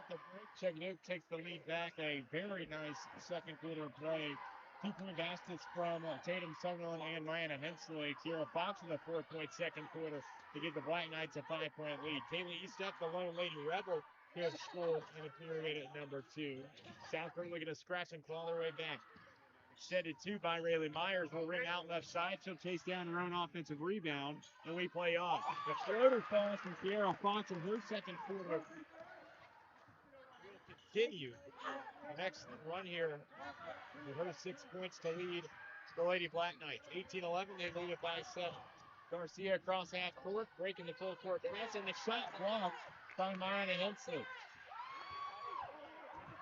the break. Chuckey-Doak takes the lead back. A very nice second quarter play. 2-point baskets from Tatum Sutherland and Ryan Hensley. Kira Fox in the 4-point second quarter to give the Black Knights a 5-point lead. Kaylee Eastup, the Lone Lady Rebel, who has scored in the period at number 2. South Greene looking to scratch and claw their way back. Extended 2 by Rayleigh Myers. Will ring out left side. She'll chase down her own offensive rebound, and we play off. The floater falls from Kiera Fox in her second quarter. Will continue the next run here with her 6 points to lead the Lady Black Knights. 18-11, they lead it by 7. Garcia across half court, breaking the full court press, and the shot blocked by Mariana Hensley.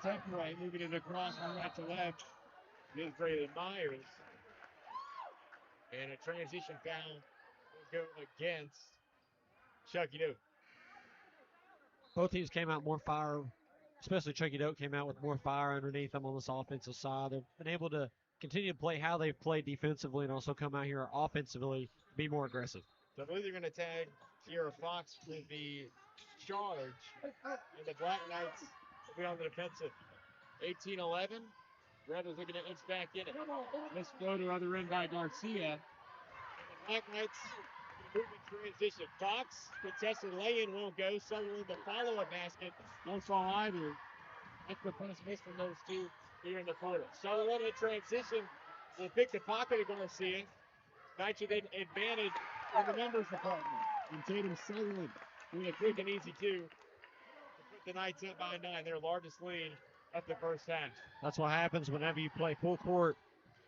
Takeaway, moving it across from right to left. Is Rayleigh Myers. And a transition foul will go against Chuckey-Doak. Both teams came out more fire, especially Chuckey-Doak came out with more fire underneath them on this offensive side. They've been able to continue to play how they've played defensively and also come out here offensively, be more aggressive. So I believe they're going to tag Kiera Fox with the charge, and the Black Knights will be on the defensive. 18-11. Rebels looking to inch back in it. Miss floater other end by Garcia. And the Black Knights moving transition. Fox contested lay-in won't go. Sutherland the follow-up basket won't fall either. That's the first miss from those two here in the quarter. Sutherland in transition will pick the pocket of Garcia. Knights with an advantage in the numbers department. And Tatum Sutherland doing a quick and easy 2 to put the Knights up by 9, their largest lead of the first half. That's what happens whenever you play full court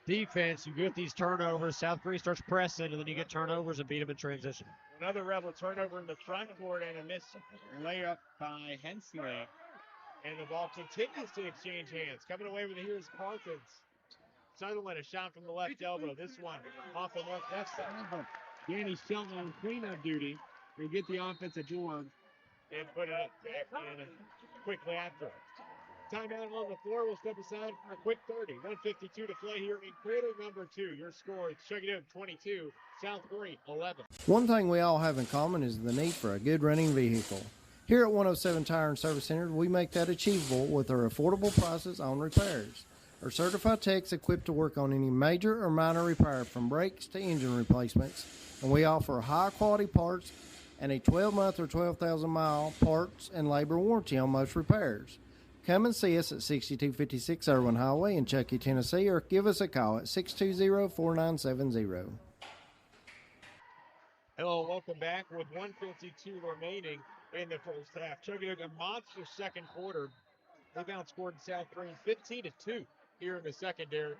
defense. You get these turnovers. South Greene starts pressing, and then you get turnovers and beat them in transition. Another Rebel turnover in the front court and a missed layup by Hensley. And the ball continues to exchange hands. Coming away with it here is Parkins. Sutherland, a shot from the left elbow. This one off the left side. Danny Shelton on cleanup duty. We get the offensive board and put it back in quickly after. Timeout on the floor. We'll step aside for a quick 30. 1:52 to play here in quarter number 2. Your score is Chuckey-Doak 22, South Greene 11. One thing we all have in common is the need for a good running vehicle. Here at 107 Tire and Service Center, we make that achievable with our affordable prices on repairs. Our certified techs equipped to work on any major or minor repair from brakes to engine replacements, and we offer high quality parts and a 12-month or 12,000-mile parts and labor warranty on most repairs. Come and see us at 6256 Irwin Highway in Chuckey, Tennessee, or give us a call at 620-4970. Hello, welcome back with 1:52 remaining in the first half. Chuckey-Doak a monster second quarter. They've outscored South Greene 15-2 here in the secondary.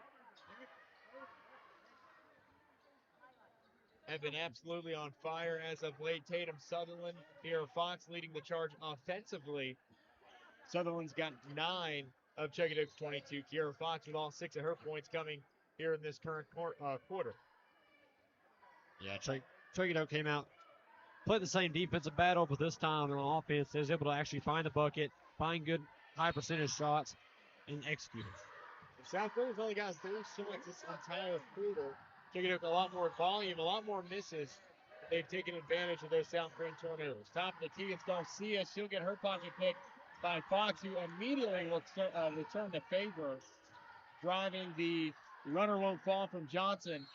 Have been absolutely on fire as of late. Tatum Sutherland, Kiera Fox leading the charge offensively. Sutherland's got 9 of Chuckey-Doak's 22. Kiera Fox with all 6 of her points coming here in this current quarter. Yeah, Chuckey-Doak came out, played the same defensive battle, but this time on offense, they was able to actually find the bucket, find good high percentage shots, and execute it. South Greene's only got 3 shots this entire quarter. Chuckey-Doak a lot more volume, a lot more misses. They've taken advantage of those South Greene turnovers. Top of the key, it's Garcia. She'll get her pocket picked by Fox, who immediately will return the favor. Driving, the runner won't fall from Johnson.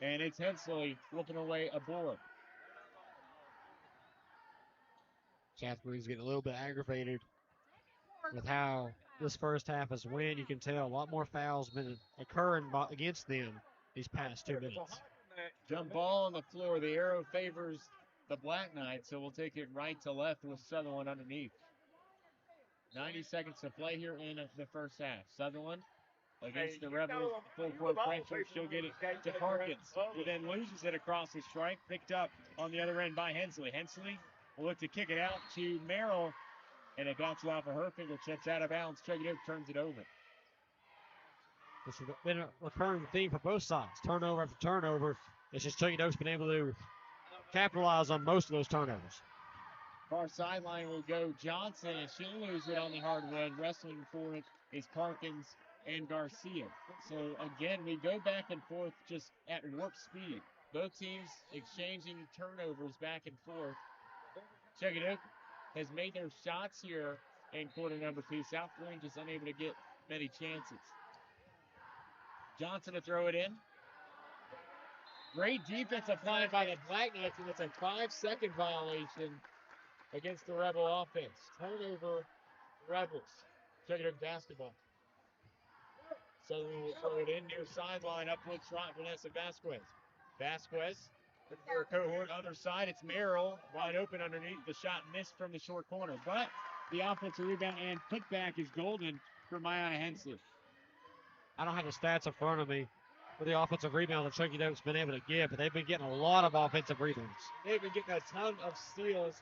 And it's Hensley whooping away a board. South Greene's getting a little bit aggravated with how this first half has went. You can tell a lot more fouls been occurring against them these past 2 minutes. Jump ball on the floor. The arrow favors the Black Knights, so we'll take it right to left with Sutherland underneath. 90 seconds to play here in the first half. Sutherland against the Rebels, full court pressure. She'll get it to Parkins, who then loses it across the stripe. Picked up on the other end by Hensley. Hensley will look to kick it out to Merrill, and it bounces off of her fingertips out of bounds. Chuckey-Doak turns it over. This has been a recurring theme for both sides. Turnover after turnover. It's just Chuckey-Doak's been able to capitalize on most of those turnovers. Far sideline will go Johnson, and she'll lose it on the hardwood. Wrestling for it is Parkins and Garcia. So again, we go back and forth just at warp speed. Both teams exchanging turnovers back and forth. Chuckey-Doak has made their shots here in quarter number 2. South Greene just unable to get many chances. Johnson to throw it in. Great defense applied by the Black Knights, and it's a 5-second violation against the Rebel offense. Turnover, Rebels. Chuckey-Doak basketball. Southern will throw it in near sideline, upward trot, Vanessa Vasquez. Vasquez, for her cohort, other side, it's Merrill, wide open underneath. The shot missed from the short corner, but the offensive rebound and putback is golden for Mayana Hensley. I don't have the stats in front of me for the offensive rebound that Chuckey-Doak's been able to get, but they've been getting a lot of offensive rebounds. They've been getting a ton of steals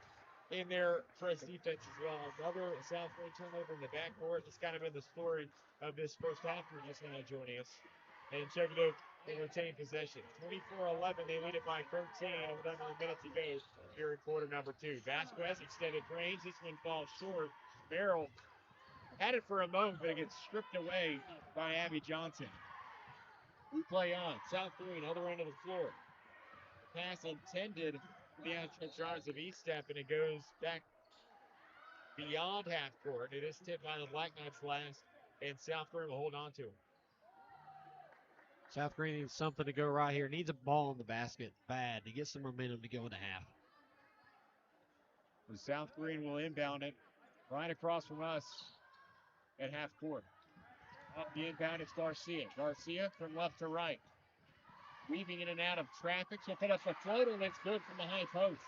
in their press defense as well. Another South Greene turnover in the backcourt. It's kind of been the story of this first half. We're just now joining us. And Chuckey-Doak will retain possession. 24-11, they lead it by 13 with under a minute to go here in quarter number 2. Vasquez extended range. This one falls short. Merrill had it for a moment, but it gets stripped away by Abby Johnson. We play on. South Greene, other end of the floor. Pass intended for the outstretched arms of East-Step, and it goes back beyond half court. It is tipped by the Black Knights last, and South Greene will hold on to it. South Greene needs something to go right here. Needs a ball in the basket bad to get some momentum to go into half. The South Greene will inbound it right across from us at half court. Off the inbound, it's Garcia. Garcia from left to right. Weaving in and out of traffic. She'll put up a floater, and it's good from the high post.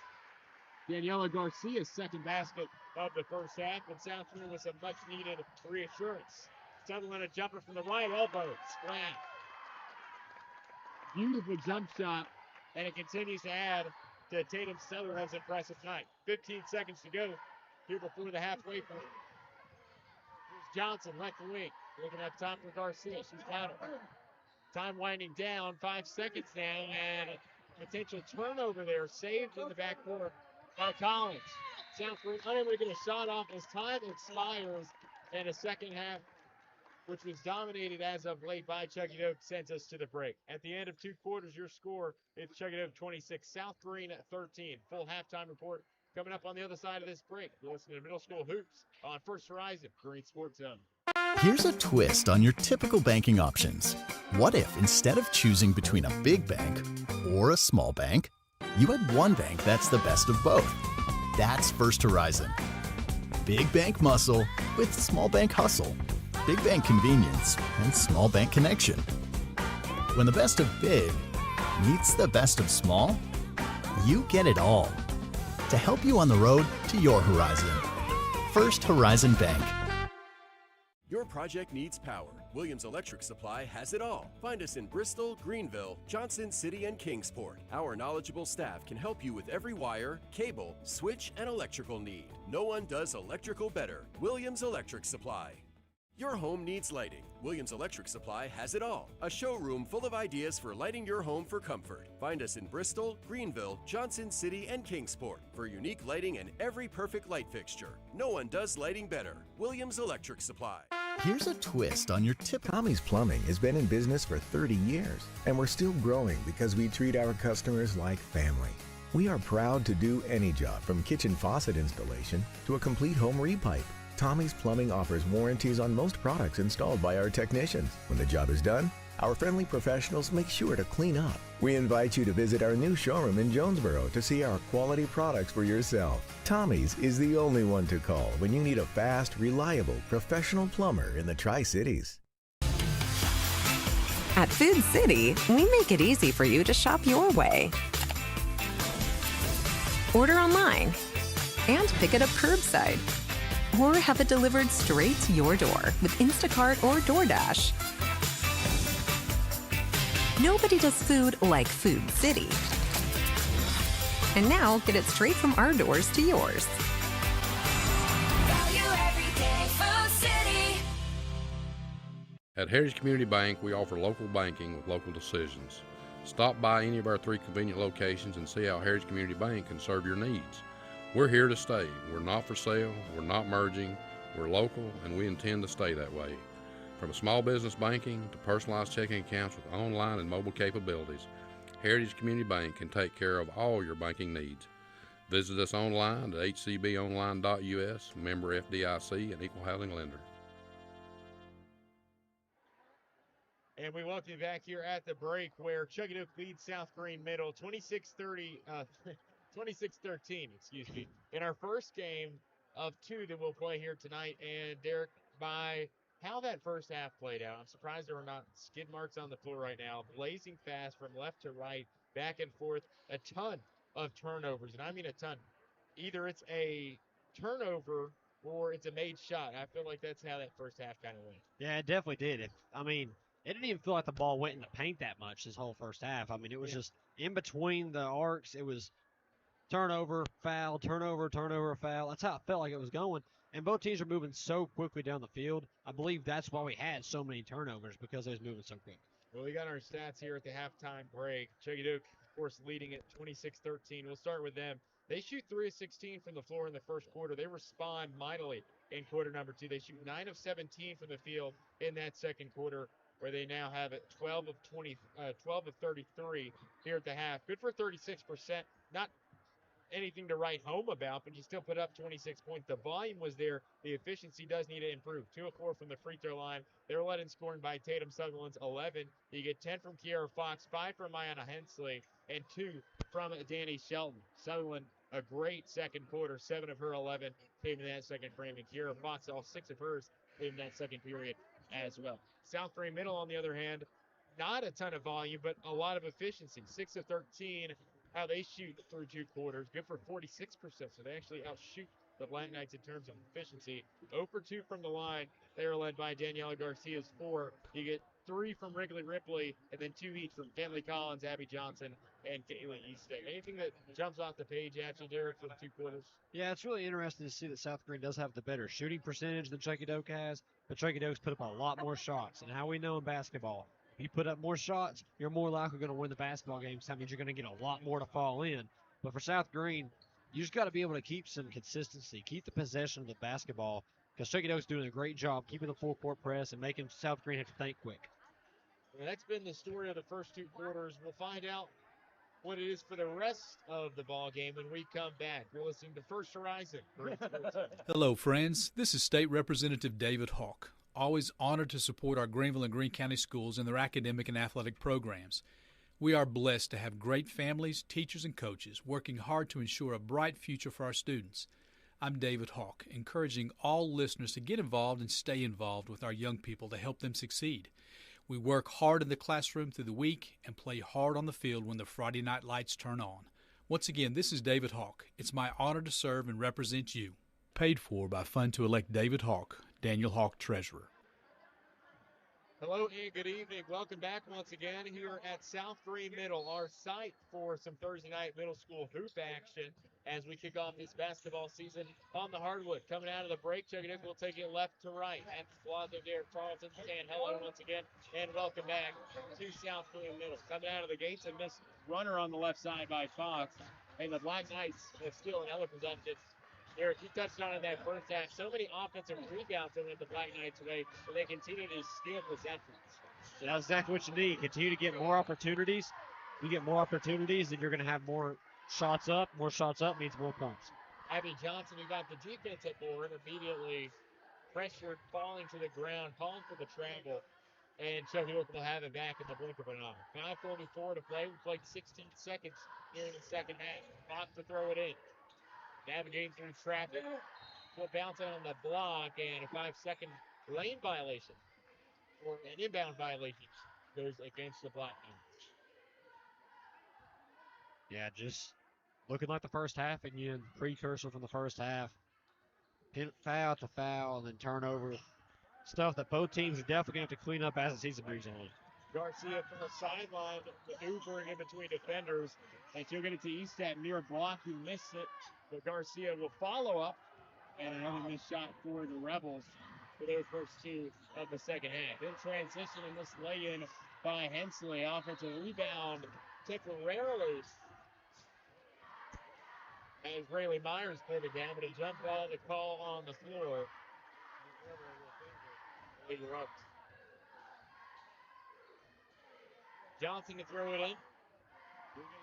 Daniela Garcia's second basket of the first half, and South Greene with some much-needed reassurance. Sutherland a jumper from the right elbow. Splash. Beautiful jump shot, and it continues to add to Tatum Sutherland's impressive night. 15 seconds to go here before the halfway point. Here's Johnson, left wing. Looking up top for Garcia. She's got it. Time winding down. 5 seconds now, and a potential turnover there. Saved in the backcourt by Collins. South Greene unable to get a shot off as time expires, and a second half, which was dominated as of late by Chuckey-Doak, sends us to the break. At the end of 2 quarters, your score is Chuckey-Doak 26, South Greene 13. Full halftime report coming up on the other side of this break. You're listening to Middle School Hoops on First Horizon, Green Sports Zone. Here's a twist on your typical banking options. What if instead of choosing between a big bank or a small bank, you had one bank that's the best of both? That's First Horizon. Big bank muscle with small bank hustle. Big bank convenience and small bank connection. When the best of big meets the best of small, you get it all. To help you on the road to your horizon. First Horizon Bank. Your project needs power. Williams Electric Supply has it all. Find us in Bristol, Greenville, Johnson City, and Kingsport. Our knowledgeable staff can help you with every wire, cable, switch, and electrical need. No one does electrical better. Williams Electric Supply. Your home needs lighting. Williams Electric Supply has it all. A showroom full of ideas for lighting your home for comfort. Find us in Bristol, Greenville, Johnson City, and Kingsport for unique lighting and every perfect light fixture. No one does lighting better. Williams Electric Supply. Here's a twist on your tip. Tommy's Plumbing has been in business for 30 years, and we're still growing because we treat our customers like family. We are proud to do any job from kitchen faucet installation to a complete home repipe. Tommy's Plumbing offers warranties on most products installed by our technicians. When the job is done, our friendly professionals make sure to clean up. We invite you to visit our new showroom in Jonesboro to see our quality products for yourself. Tommy's is the only one to call when you need a fast, reliable, professional plumber in the Tri-Cities. At Food City, we make it easy for you to shop your way. Order online and pick it up curbside, or have it delivered straight to your door with Instacart or DoorDash. Nobody does food like Food City. And now, get it straight from our doors to yours. Value every day, Food City. At Heritage Community Bank, we offer local banking with local decisions. Stop by any of our 3 convenient locations and see how Heritage Community Bank can serve your needs. We're here to stay. We're not for sale. We're not merging. We're local, and we intend to stay that way. From small business banking to personalized checking accounts with online and mobile capabilities, Heritage Community Bank can take care of all your banking needs. Visit us online at hcbonline.us, member FDIC, and equal housing lender. And we welcome you back here at the break where Chuckey-Doak leads South Greene Middle 26-13, excuse me, in our first game of two that we'll play here tonight. And Derek, by how that first half played out, I'm surprised there were not skid marks on the floor right now. Blazing fast from left to right, back and forth, a ton of turnovers. And I mean a ton. Either it's a turnover or it's a made shot. I feel like that's how that first half kind of went. Yeah, it definitely did. It didn't even feel like the ball went in the paint that much this whole first half. I mean, it was just in between the arcs. It was turnover, foul, turnover, turnover, foul. That's how it felt like it was going. And both teams are moving so quickly down the field. I believe that's why we had so many turnovers, because they was moving so quick. Well, we got our stats here at the halftime break. Chuckey-Doak, of course, leading at 26-13. We'll start with them. They shoot 3 of 16 from the floor in the first quarter. They respond mightily in quarter number two. They shoot 9 of 17 from the field in that second quarter, where they now have it 12 of 33 here at the half. Good for 36%. Not anything to write home about, but you still put up 26 points. The volume was there. The efficiency does need to improve. 2 of 4 from the free throw line. They're led in scoring by Tatum Sutherland's 11. You get 10 from Kiara Fox, 5 from Ayanna Hensley, and 2 from Danny Shelton. Sutherland, a great second quarter. 7 of her 11 came in that second frame, and Kiara Fox, all 6 of hers came in that second period as well. South Greene Middle, on the other hand, not a ton of volume, but a lot of efficiency. 6 of 13, how they shoot through 2 quarters. Good for 46%, so they actually outshoot the Black Knights in terms of efficiency. 0 for 2 from the line. They are led by Daniela Garcia's 4. You get 3 from Wrigley Ripley, and then 2 each from Finley Collins, Abby Johnson, and Caitlin Easton. Anything that jumps off the page at you, Derek, for the 2 quarters? Yeah, it's really interesting to see that South Greene does have the better shooting percentage than Chuckey-Doak has, but Chuckey-Doak's put up a lot more shots. And how we know in basketball, if you put up more shots, you're more likely going to win the basketball game. So that means you're going to get a lot more to fall in. But for South Greene, you just got to be able to keep some consistency, keep the possession of the basketball, because Chuckey-Doak's doing a great job keeping the full court press and making South Greene have to think quick. And that's been the story of the first 2 quarters. We'll find out what it is for the rest of the ball game when we come back. You're listening to First Horizon. Hello, friends. This is State Representative David Hawk. Always honored to support our Greenville and Greene County schools in their academic and athletic programs. We are blessed to have great families, teachers, and coaches working hard to ensure a bright future for our students. I'm David Hawk, encouraging all listeners to get involved and stay involved with our young people to help them succeed. We work hard in the classroom through the week and play hard on the field when the Friday night lights turn on. Once again, this is David Hawk. It's my honor to serve and represent you. Paid for by Fund to Elect David Hawk, Daniel Hawk, Treasurer. Hello and good evening. Welcome back once again here at South Greene Middle, our site for some Thursday night middle school hoop action as we kick off this basketball season on the hardwood. Coming out of the break, Chuckey-Doak will take it left to right. At the Plaza, Derek Charlton saying hello once again and welcome back to South Greene Middle. Coming out of the gates, a missed runner on the left side by Fox. And the Black Knights have still another possession. Eric, you touched on it in that first half. So many offensive rebounds that went the Black Knights' way, but they continue to steal possessions. So that's exactly what you need. Continue to get more opportunities. You get more opportunities, then you're going to have more shots up. More shots up means more points. Abby Johnson, who got the defense at board, immediately pressured, falling to the ground, calling for the travel. And Chuckey-Doak will have it back in the blink of an eye. 5:44 to play. We played 16 seconds here in the second half. Fox to throw it in. Navigating through traffic. Will bounce out on the block, and a 5-second lane violation, or an inbound violation, goes against the Black Knights. Yeah, just looking like the first half again. Precursor from the first half. Foul to foul, and then turnover. Stuff that both teams are definitely going to have to clean up as the season moves on. Garcia from the sideline, maneuvering in between defenders, and she'll get it to Eastat near block, who missed it. But Garcia will follow up, and another missed shot for the Rebels for their first 2 of the second half. In transition, and this lay-in by Hensley. Offensive rebound temporarily as Rayleigh Myers pulled it down, but a jump ball to call on the floor. Johnson to throw it in.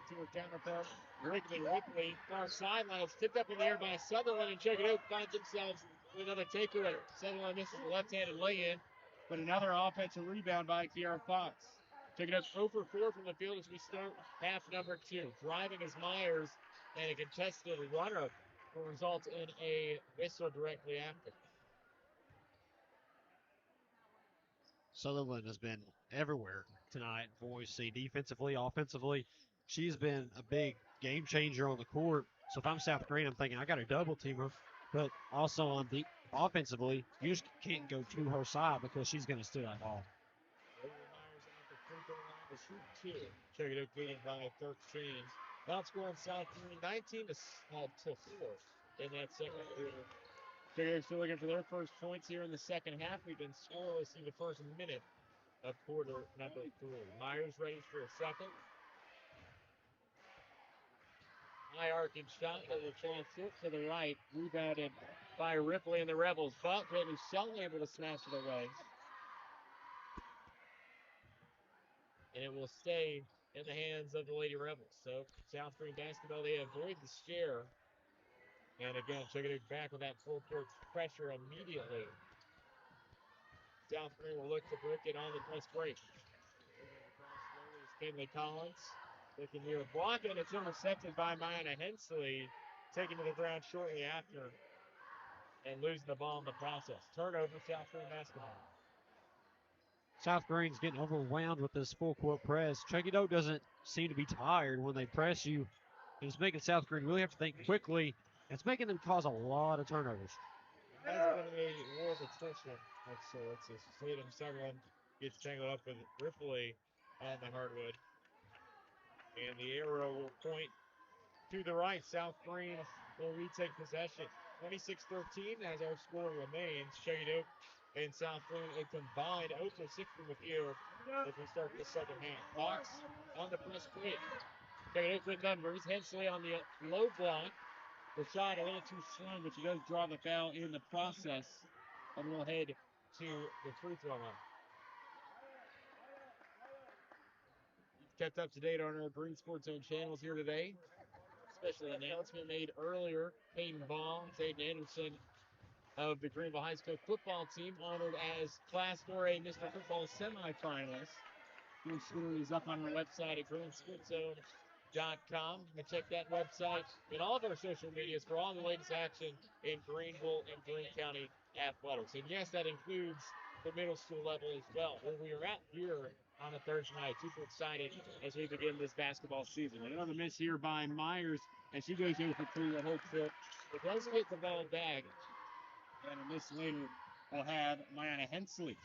To her counterpart, Ripley, far sideline. It's tipped up in the air by Sutherland, and Chuckey-Doak finds themselves with another takeaway. Sutherland misses the left-handed lay-in, but another offensive rebound by Kiara Fox. Chuckey-Doak 0 for 4 from the field as we start half number 2. Driving is Myers, and a contested runner will result in a whistle directly after. Sutherland has been everywhere tonight for what we see defensively, offensively. She's been a big game changer on the court. So if I'm South Greene, I'm thinking I got to double team her. But also on the offensively, you just can't go to her side because she's going to steal that ball. Chuckey-Doak leading by 13. Outscoring South Greene 19 to 4 in that second quarter. Chuckey-Doak still looking for their first points here in the second half. We've been scoreless in the first minute of quarter number 3. Myers ready for a second. High arcing shot that will transit to the right. Rebounded by Ripley and the Rebels. Buckhead is Shelton able to smash it away. And it will stay in the hands of the Lady Rebels. So South Greene basketball, they avoid the scare. And again, Chuckey-Doak back with that full court pressure immediately. South Greene will look to break it on the press break. Kinley Collins looking near the block, and it's intercepted by Maya Hensley, taken to the ground shortly after and losing the ball in the process. Turnover, South Greene basketball. South Greene's getting overwhelmed with this full court press. Chuckey-Doak doesn't seem to be tired when they press you. It's making South Greene really have to think quickly. It's making them cause a lot of turnovers. Has been a war of attrition of sorts as Tatum Sutherland gets tangled up with Ripley on the hardwood. And the arrow will point to the right. South Greene will retake possession. 26-13 as our score remains. Chuckey-Doak and South Greene a combined 0 for 6 from the field as we start the second half. Fox on the press break. Chuckey-Doak with numbers. Hensley on the low block. The shot a little too strong, but she does draw the foul in the process. And we'll head to the free throw line. You've kept up to date on our Green Sports Zone channels here today. Special announcement made earlier. Peyton Ball, Zayden Anderson of the Greenville High School football team honored as Class 4A Mr. Football semifinalist. Your story is up on our website at greensportszone.com. You can check that website and all of our social medias for all the latest action in Greenville and Greene County athletics. And yes, that includes the middle school level as well, where we are at here on a Thursday night. Super excited as we begin this basketball season. Another miss here by Myers, and she goes over for 3 with her trip. But does get the ball back, and a miss later will have Maya Hensley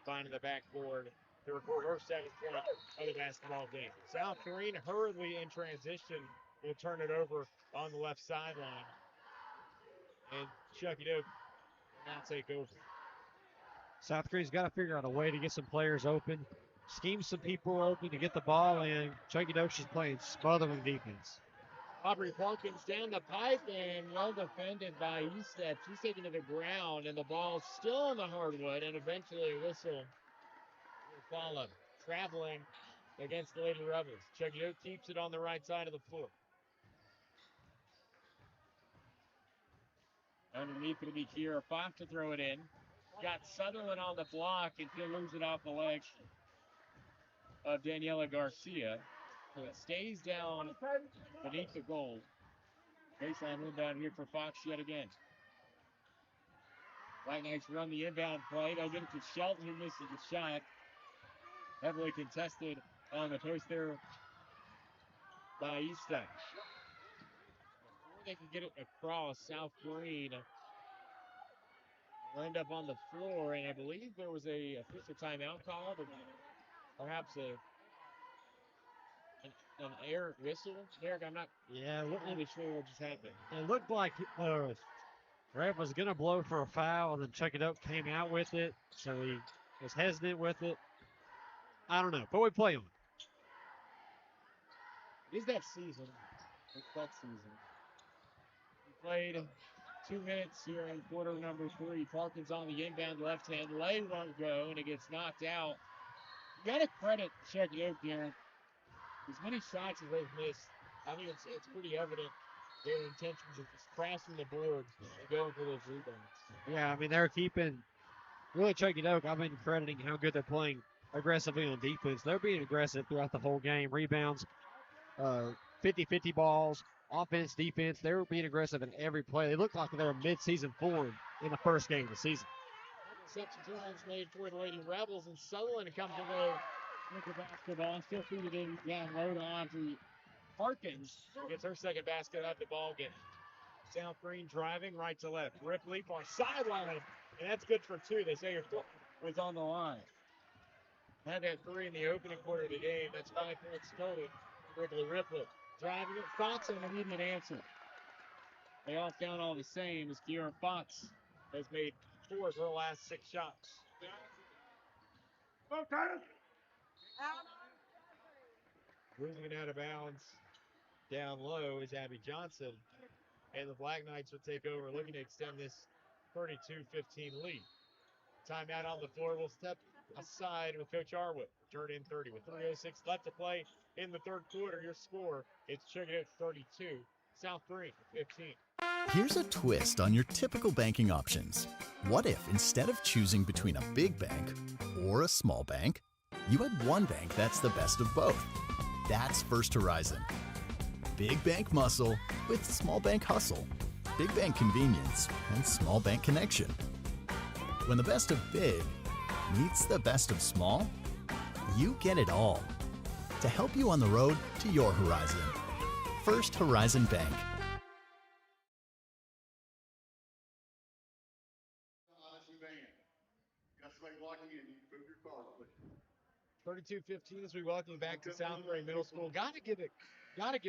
finding the backboard to record her second point of the basketball game. South Greene hurriedly in transition will turn it over on the left sideline. And Chuckey-Doak will now take over. South Greene's got to figure out a way to get some players open, scheme some people open to get the ball in. Chuckey-Doak's just playing smothering defense. Aubrey Parkins down the pipe and well defended by Eastep. She's taken to the ground, and the ball's still on the hardwood, and eventually a whistle will follow. Traveling against the Lady Rebels. Chuckey-Doak keeps it on the right side of the floor. Underneath it'll be Kiera Fox to throw it in. Got Sutherland on the block, and she'll lose it off the leg of Daniela Garcia. So it stays down beneath the goal. Baseline inbound here for Fox yet again. White Knights run the inbound play. They'll get it to Shelton, who misses the shot. Heavily contested on the post there by Easton. Before they can get it across, South Greene will end up on the floor, and I believe there was a official timeout called, or perhaps an air whistle. Derek, I'm not really sure what just happened. It looked like ref was going to blow for a foul, and then Chuckey-Doak came out with it, so he was hesitant with it. I don't know, but we play on it. Is that season? It's that season. We played 2 minutes here in quarter number 3. Parkins on the inbound left hand. Lay won't go, and it gets knocked out. You got to credit Chuckey-Doak here. as many shots as they've missed, I think it's pretty evident their intentions of just crashing the board and going for those rebounds. Yeah, I mean, they're keeping really Chuckey-Doak. I've been crediting how good they're playing aggressively on defense. They're being aggressive throughout the whole game. Rebounds, 50-50 balls, offense, defense. They were being aggressive in every play. They looked like they were mid-season form in the first game of the season. Substitutions made for the Lady Rebels, and Sutherland comes away with the basketball. Still feeding in down low to Audrey Harkins. Gets her second basket of the ball game. South Greene driving right to left. Ripley far sideline, and that's good for two. They say her foot was on the line. Had that three in the opening quarter of the game. That's 5 points total. Ripley driving it. Fox an immediate answer. They all count all the same as Kieran Fox has made 4 of her last 6 shots. Moving out of bounds down low is Abby Johnson. And the Black Knights will take over, looking to extend this 32-15 lead. Timeout on the floor. We'll step aside with Coach Arwood. Turn in 30 with 3:06 left to play in the third quarter. Your score, it's Chuckey-Doak 32, South Greene 15. Here's a twist on your typical banking options. What if instead of choosing between a big bank or a small bank, you had one bank that's the best of both? That's First Horizon. Big bank muscle with small bank hustle. Big bank convenience and small bank connection. When the best of big meets the best of small, you get it all. To help you on the road to your horizon. First Horizon Bank. 32-15 as we welcome back to South Greene Middle School. Got to give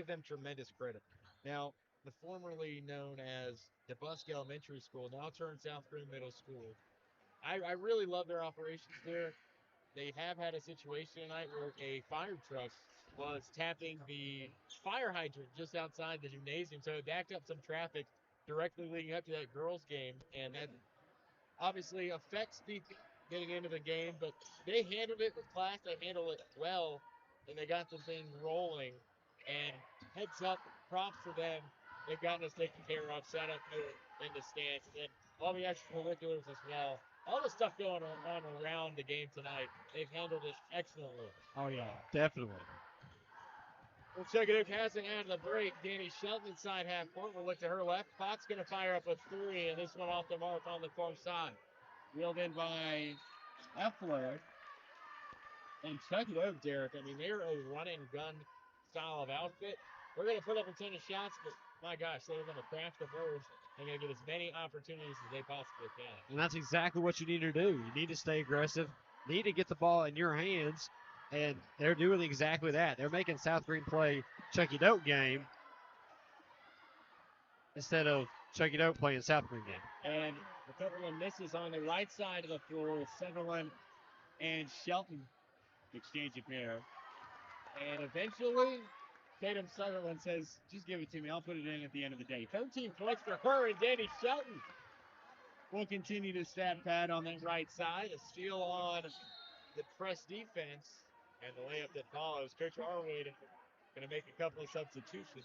them tremendous credit. Now, the formerly known as DeBusk Elementary School, now turned South Greene Middle School. I really love their operations there. They have had a situation tonight where a fire truck was tapping the fire hydrant just outside the gymnasium, so it backed up some traffic directly leading up to that girls' game, and that obviously affects people getting into the game, but they handled it with class. They handled it well, and they got the thing rolling. And heads up, props to them. They've gotten us taken care of, set up here in the stands, and then all the extracurriculars as well. All the stuff going on around the game tonight, they've handled it excellently. Oh, yeah, definitely. Well, Chuckey-Doak hasn't had the break. Danny Shelton inside half court. We'll look to her left. Fox going to fire up a three, and this one off the mark on the far side. Wheeled in by Effler. And Chuckey-Doak, Derek, I mean, they're a run-and-gun style of outfit. We're going to put up a ton of shots, but my gosh, they're going to crash the boards. They're going to get as many opportunities as they possibly can. And that's exactly what you need to do. You need to stay aggressive, need to get the ball in your hands, and they're doing exactly that. They're making South Greene play Chuckey-Doak game instead of Chuckey-Doak playing South Greene game. And a couple of misses on the right side of the floor with Sutherland and Shelton exchanging pair. And eventually, Tatum Sutherland says, just give it to me. I'll put it in at the end of the day. 13 points for her, and Danny Shelton will continue to stat pad on that right side. A steal on the press defense, and the layup that follows. Coach Arwood going to make a couple of substitutions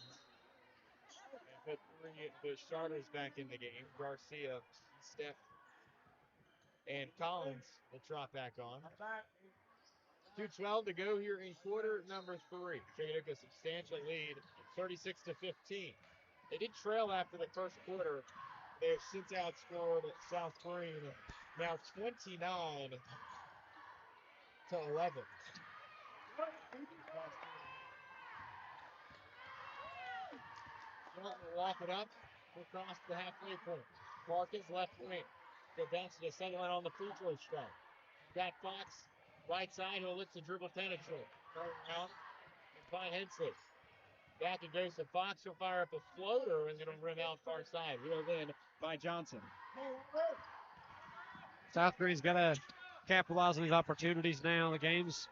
and put 3 of the starters back in the game. Garcia, Steph, and Collins will trot back on. 2:12 to go here in quarter number 3. Chuckey-Doak a substantial lead, 36-15. They did trail after the first quarter. They have since outscored South Greene, now 29-11. Shelton will lock it up across the halfway point. Marcus left wing. Go bounce to Sutherland on the free throw strike. Got Fox right side who'll look to dribble penetrate. Turn around and find Hensley. Back it goes to Fox. He'll fire up a floater and it'll rim out far side. Wheeled in by Johnson. South Greene's got to capitalize on these opportunities now. The game's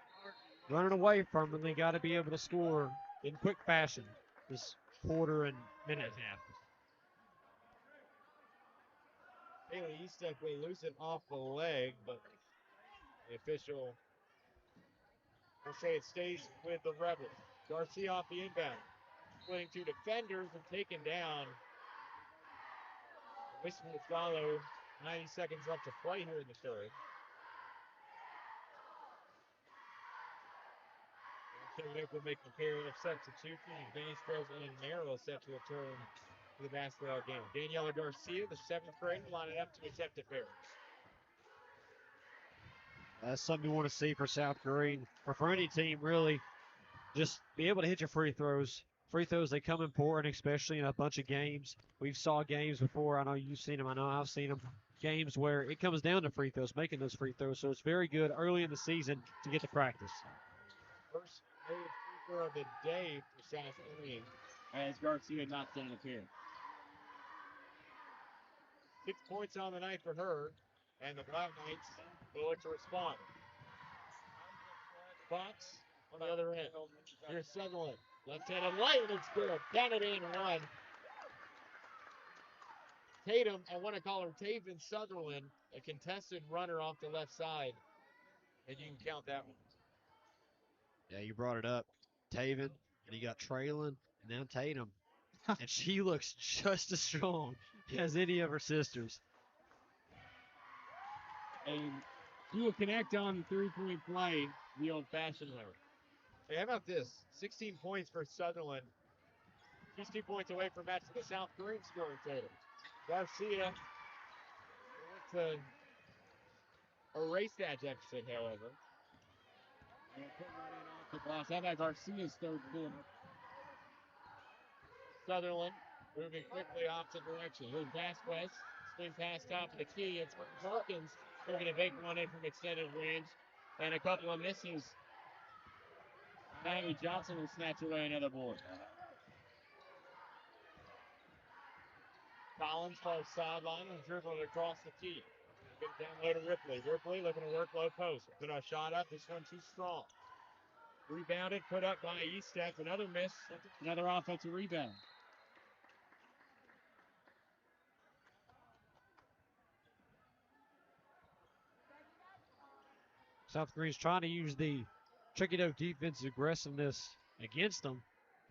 running away from them. They got to be able to score in quick fashion this quarter and minute and a half. Haley Eastek will lose it off the leg, but the official will say it stays with the Rebels. Garcia off the inbound. Splitting two defenders and taken down. Whistle to follow. 90 seconds left to play here in the third. Chuckey-Doak will make the pair of substitutions. Vasquez and Merrill set to return to the basketball game. Daniela Garcia, the 7th grader, lining up to attempt the pair. That's something you want to see for South Greene, or for any team, really. Just be able to hit your free throws. Free throws, they come important, especially in a bunch of games. We've saw games before. I know you've seen them. I know I've seen them. Games where it comes down to free throws, making those free throws. So it's very good early in the season to get to practice. First made free throw of the day for South Greene as Garcia knocks down the pair. 6 points on the night for her, and the Black Knights will look to respond. Fox on the other end. Here's Sutherland. Left-handed light, and it's good. Count it in one. Tatum, I want to call her Taven Sutherland, a contested runner off the left side. And you can count that one. Yeah, you brought it up. Taven, and you got Traylon, and now Tatum. And she looks just as strong as any of her sisters. And she will connect on the three-point play the old-fashioned way. Hey, how about this? 16 points for Sutherland. She's 2 points away from matching the South Greene scoring total. Garcia wants to erase that deficit, however. And put one in off the glass. How about Garcia's third quarter? Sutherland moving quickly opposite direction. Here's Vasquez. Swing pass top of the key. It's Perkins looking to make one in from extended range. And a couple of misses. Abby Johnson will snatch away another board. Collins far sideline and dribbled across the key. Get it down low to Ripley. Ripley looking to work low post. Put a shot up. This one too strong. Rebounded, put up by Estep. Another miss. Another offensive rebound. South Greene's trying to use the Chuckey-Doak defensive aggressiveness against them.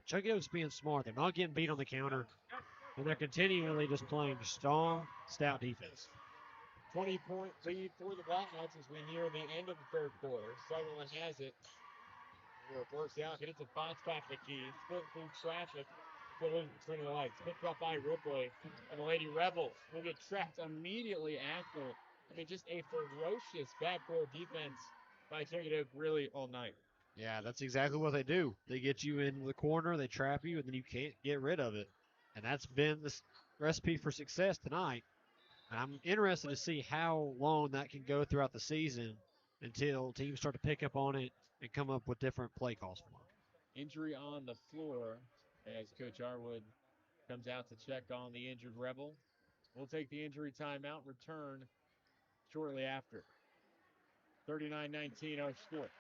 Chuckey-Doak's being smart. They're not getting beat on the counter. And they're continually just playing strong, stout defense. 20-point lead for the Black Knights as we near the end of the third quarter. Sutherland has it. Works out, get it to Fox back the key. Split through traffic. Between the legs. Picked up by Ripley. And the Lady Rebels will get trapped immediately after. I mean, just a ferocious backcourt defense by Chuckey-Doak really all night. Yeah, that's exactly what they do. They get you in the corner, they trap you, and then you can't get rid of it. And that's been the recipe for success tonight. And I'm interested to see how long that can go throughout the season until teams start to pick up on it and come up with different play calls for them. Injury on the floor as Coach Arwood comes out to check on the injured Rebel. We'll take the injury timeout, return shortly after. 39-19 our score.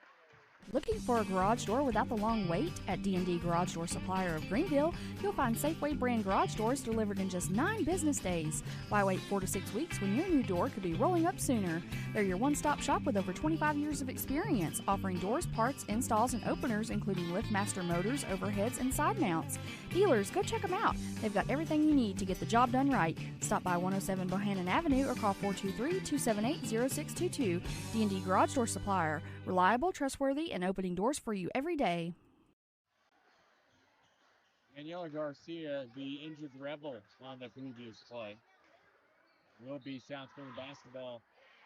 Looking for a garage door without the long wait? At D&D Garage Door Supplier of Greenville, you'll find Safeway brand garage doors delivered in just 9 business days. Why wait 4 to 6 weeks when your new door could be rolling up sooner? They're your one-stop shop with over 25 years of experience, offering doors, parts, installs, and openers, including LiftMaster motors, overheads, and side mounts. Dealers, go check them out. They've got everything you need to get the job done right. Stop by 107 Bohannon Avenue or call 423-278-0622. D&D Garage Door Supplier. Reliable, trustworthy, and opening doors for you every day. Daniela Garcia, the injured Rebel on the previous play. Will be South Greene basketball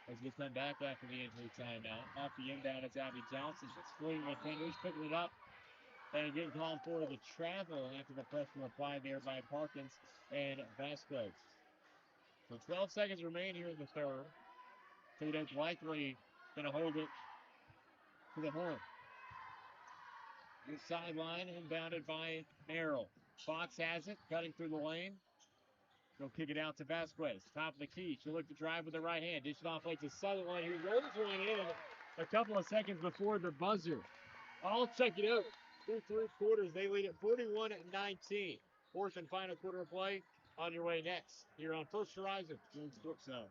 as we come back after the injury timeout. Off the inbound, it's Abby Johnson. Splitting the fingers, picking it up, and getting called for the travel after the pressure applied there by Parkins and Vasquez. So 12 seconds remain here in the third. Chuckey-Doak likely going to hold it to the horn. Good sideline, inbounded by Merrill. Fox has it, cutting through the lane. He'll kick it out to Vasquez. Top of the key. She'll look to drive with the right hand. Dish it off late to Sutherland. He rolls one in a couple of seconds before the buzzer. All Chuckey-Doak through 3 quarters. They lead at 41-19. Fourth and final quarter of play on your way next. Here on First Horizon, June Sports Zone.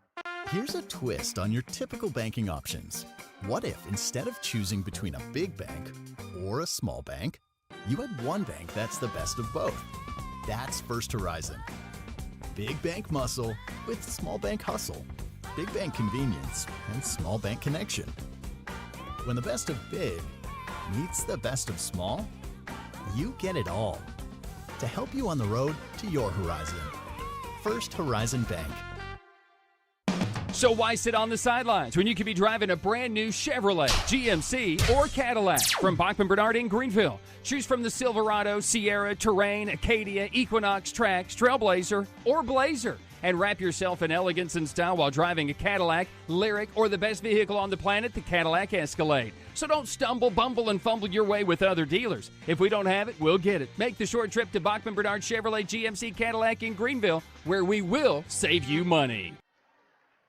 Here's a twist on your typical banking options. What if instead of choosing between a big bank or a small bank, you had one bank that's the best of both. That's First Horizon. Big bank muscle with small bank hustle. Big bank convenience and small bank connection. When the best of big meets the best of small, you get it all. To help you on the road to your horizon. First Horizon Bank. So why sit on the sidelines when you could be driving a brand new Chevrolet, GMC, or Cadillac from Bachman Bernard in Greenville? Choose from the Silverado, Sierra, Terrain, Acadia, Equinox, Trax, Trailblazer, or Blazer. And wrap yourself in elegance and style while driving a Cadillac, Lyric, or the best vehicle on the planet, the Cadillac Escalade. So don't stumble, bumble, and fumble your way with other dealers. If we don't have it, we'll get it. Make the short trip to Bachman Bernard Chevrolet GMC Cadillac in Greenville, where we will save you money.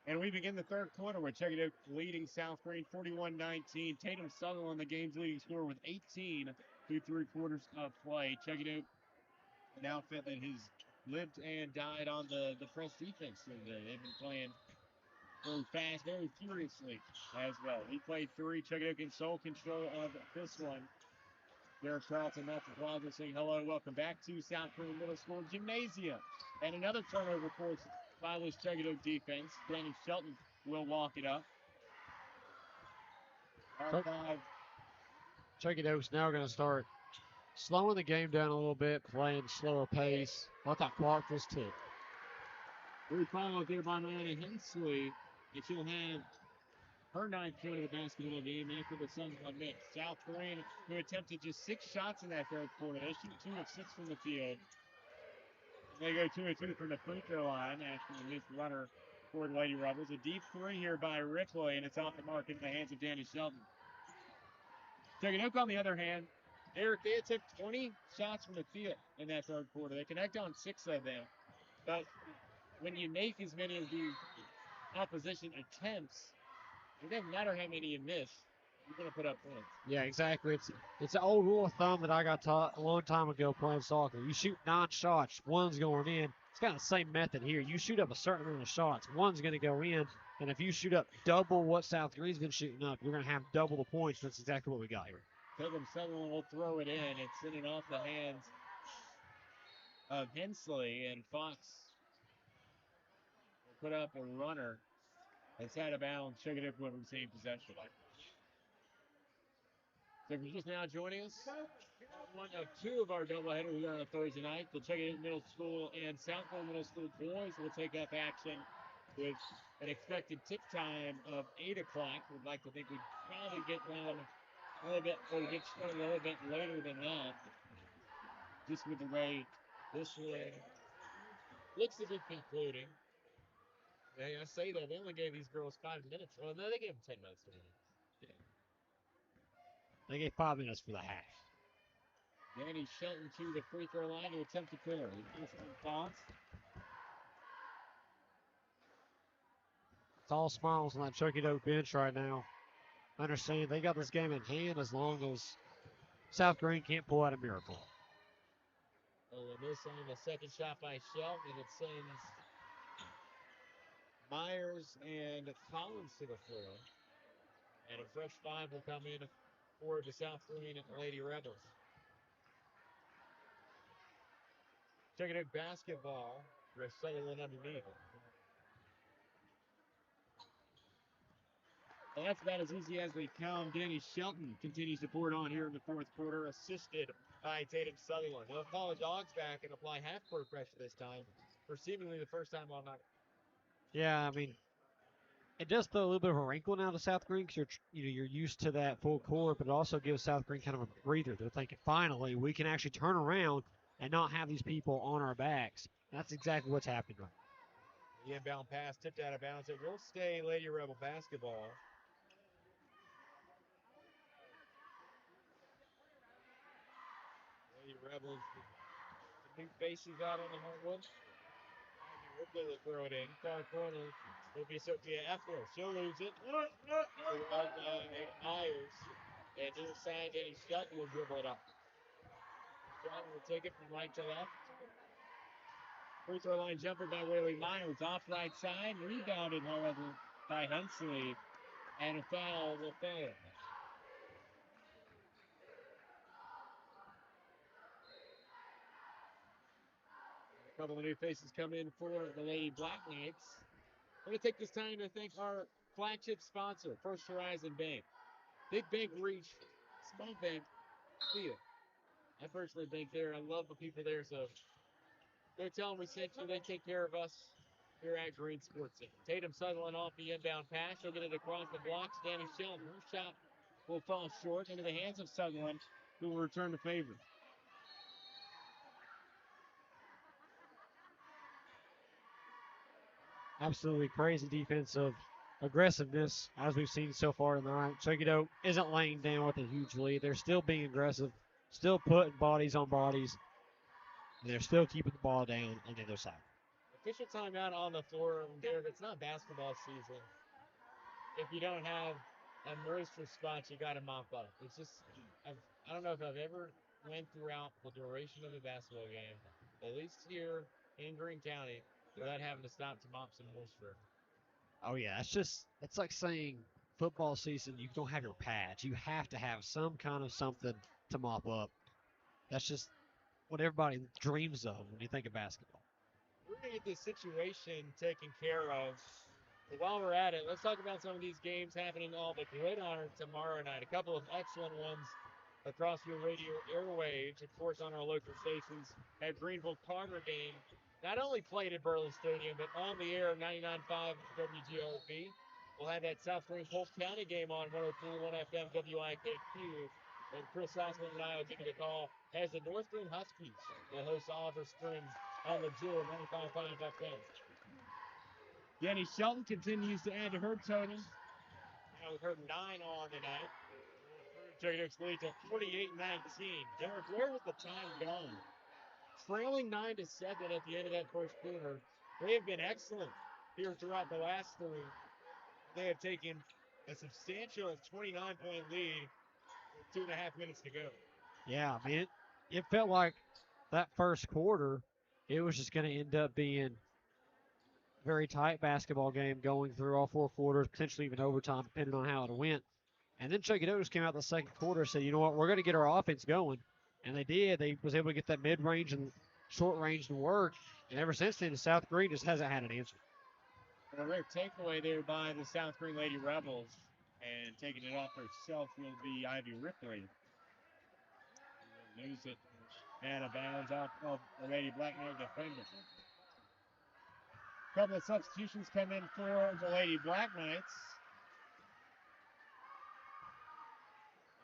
And we begin the third quarter with Chuckey-Doak leading South Greene 41-19. Tatum Sutherland, the game's leading scorer, with 18 through 3 quarters of play. Chuckey-Doak, an outfit that has lived and died on the press defense. They've been playing very fast, very furiously as well. He played 3. Chuckey-Doak in sole control of this one. Derek Charlton, Matthew Plaza saying hello. Welcome back to South Greene Middle School Gymnasium. And another turnover for Follows Chuckey-Doak defense. Danny Shelton will walk it up. Chuckey-Doak's now going to start slowing the game down a little bit, playing slower pace. I thought Clark was too. Very followed there by Mariana Hensley, and she'll have her 9th point of the basketball game after the Suns on mix. South Greene, who attempted just 6 shots in that third quarter. They shoot 2 of 6 from the field. They go 2 of 2 from the free throw line after the missed runner for the Lady Rebels. A deep 3 here by Rickley, and it's off the mark in the hands of Danny Shelton. Chuckey-Doak, on the other hand, Eric, they took 20 shots from the field in that third quarter. They connect on 6 of them. But when you make as many as the opposition attempts, it doesn't matter how many you miss, you're going to put up points. Yeah, exactly. It's an old rule of thumb that I got taught a long time ago playing soccer. You shoot 9 shots, 1's going in. It's kind of the same method here. You shoot up a certain amount of shots, 1's going to go in. And if you shoot up double what South Greene's been shooting up, you're going to have double the points. That's exactly what we got here. Tatum Sutherland will throw it in. It's in and off the hands of Hensley, and Fox will put up a runner. It's out of bounds. Chuckey-Doak will receive possession. So if you're just now joining us, one of 2 of our doubleheaders here on a Thursday night. The Chuckey-Doak Middle School and South Greene Middle School boys will take up action with an expected tip time of 8 o'clock. We'd like to think we'd probably get down a little bit, or get started a little bit later than that. Just with the way this one looks to be concluding. I say that they only gave these girls 5 minutes. Well, no, they gave them 10 minutes to win. Yeah. They gave 5 minutes for the half. Danny Shelton to the free throw line to attempt to clear. Thoughts? It's all smiles on that Chuckey-Doak bench right now. Understand they got this game in hand as long as South Greene can't pull out a miracle. Oh, a miss on the second shot by Shelton. It sends Myers and Collins to the floor. And a fresh 5 will come in for the South Greene Lady Rebels. Chuckey-Doak basketball. They're Sutherland underneath. Well, that's about as easy as they come. Danny Shelton continues to pour it on here in the fourth quarter, assisted by Tatum Sutherland. They'll call the Dogs back and apply half-court pressure this time, for seemingly the first time all night. Yeah, I mean, it does throw a little bit of a wrinkle now to South Greene because you're used to that full court, but it also gives South Greene kind of a breather. They're thinking, finally, we can actually turn around and not have these people on our backs. That's exactly what's happened right now. The inbound pass tipped out of bounds. It will stay Lady Rebel basketball. Lady Rebels, the new faces out on the hardwood. Ripley will throw it in. Far corner will be Sophia Effler. She'll lose it. Myers. And inside, Danny Shelton will dribble it up. Shelton will take it from right to left. Free throw line jumper by Whaley Myers. Off right side. Rebounded, however, by Hensley. And a foul will follow. couple of new faces come in for the Lady Black Knights. We're going to take this time to thank our flagship sponsor, First Horizon Bank. Big bank reach, small bank feel. I personally bank there. I love the people there, so go tell them we sent you. They take care of us here at Green Sports Center. Tatum Sutherland off the inbound pass. She'll get it across the blocks. Danny Shelton, her shot will fall short into the hands of Sutherland, who will return the favor. Absolutely crazy defensive aggressiveness as we've seen so far tonight. Chuckey-Doak isn't laying down with a huge lead. They're still being aggressive, still putting bodies on bodies, and they're still keeping the ball down on the other side. Official timeout on the floor, Derek. It's not basketball season. If you don't have a moisture spot, you got to mop up. It's just, I don't know if I've ever went throughout the duration of a basketball game, at least here in Greene County, without having to stop to mop some moisture. Oh, yeah. It's like saying football season, you don't have your pads. You have to have some kind of something to mop up. That's just what everybody dreams of when you think of basketball. We're going to get this situation taken care of. But while we're at it, let's talk about some of these games happening on the gridiron tomorrow night. A couple of excellent ones across your radio airwaves, of course, on our local stations. At Greenville Carter game, not only played at Burley Stadium, but on the air 99.5 WGRB. We'll have that South Greene Polk County game on 103.1 FM WIKQ. And Chris Osmond and I will give you the call as the North Greene Huskies will host Oliver Springs on the Jewel 95.5 FM. Danny Shelton continues to add to her total. Now with her 9 on tonight. Chuckey-Doak's lead to 48-19. Derek, where has the time gone? Trailing 9-7 at the end of that first quarter. They have been excellent here throughout the last 3. They have taken a substantial 29-point lead with 2.5 minutes to go. Yeah, I mean, it felt like that first quarter, it was just going to end up being a very tight basketball game going through all 4 quarters, potentially even overtime, depending on how it went. And then Chuckey-Doak just came out the second quarter and said, you know what, we're going to get our offense going. And they did. They was able to get that mid-range and short range to work. And ever since then, South Greene just hasn't had an answer. A rare takeaway there by the South Greene Lady Rebels. And taking it off herself will be Ivy Ripley. Lose it and a bounds off of the Lady Black Knight defender. A couple of substitutions come in for the Lady Black Knights.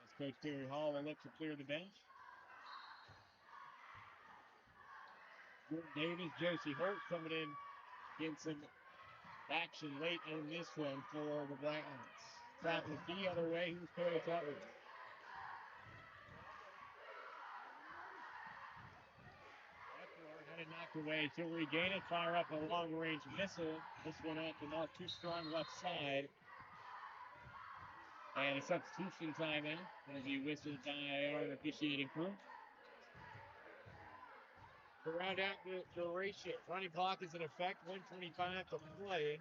As Coach Terry Hall will look to clear the bench. Jordan Davis, Josie Holt coming in, getting some action late in this one for the Black Knights. Trapping the other way, here's Cody Tutler. Had it knocked away. She'll regain it, fire up a long-range missile. This one at the not too strong left side. And a substitution timeout will be whistled by our officiating crew. To round out the duration, running clock is in effect, 1:25 to play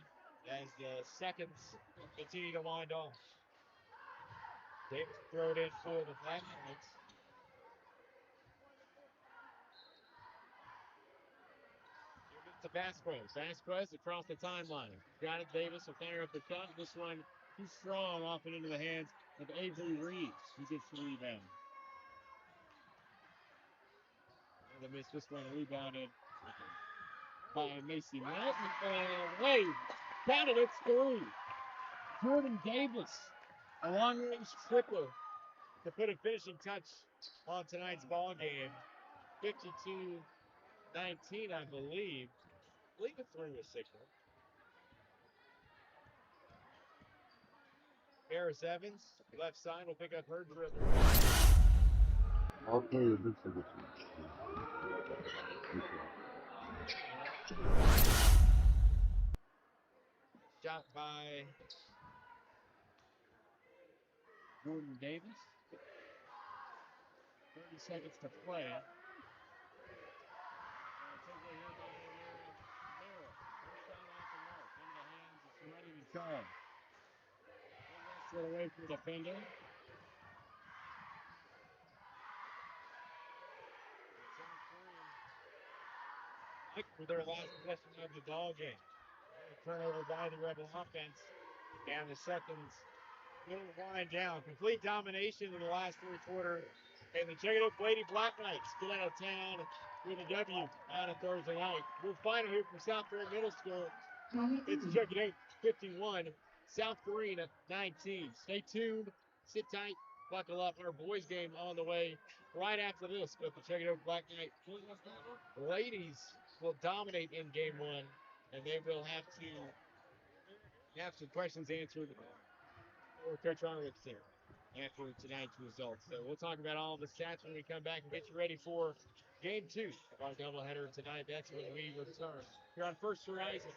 as the seconds continue to wind off. Davis throw it in for the Black Knights. To Vasquez. Vasquez across the timeline. Got it. Davis will fire up the cut. This one too strong off and into the hands of Avery Reeves, who gets the rebound. And they missed this one rebounded by Macy Martin. And Wade counted it, 3. Jordan Davis, a long-range triple to put a finishing touch on tonight's ball game. 52-19, I believe. I believe the 3 was 6. Harris Evans, left side, will pick up her dribble. I'll play a bit for this Shot by Jordan Davis. 30 seconds to play. Ready to charge. Straight away from the defender. for their last possession of the ball game. Turnover by the Rebel offense. And the seconds will wind down. Complete domination in the last three quarters. And the Chuckey-Doak Lady Black Knights get out of town with a W on a Thursday night. We'll final here from South Greene Middle School. It's Chuckey-Doak 51, South Greene 19. Stay tuned, sit tight, buckle up. Our boys game on the way right after this. But the Chuckey-Doak Black Knight ladies will dominate in game one, and they will have to have some questions answered for Coach Arnold there after tonight's results. So we'll talk about all the stats when we come back and get you ready for game two of our doubleheader tonight. That's when we return. Here on First Horizon.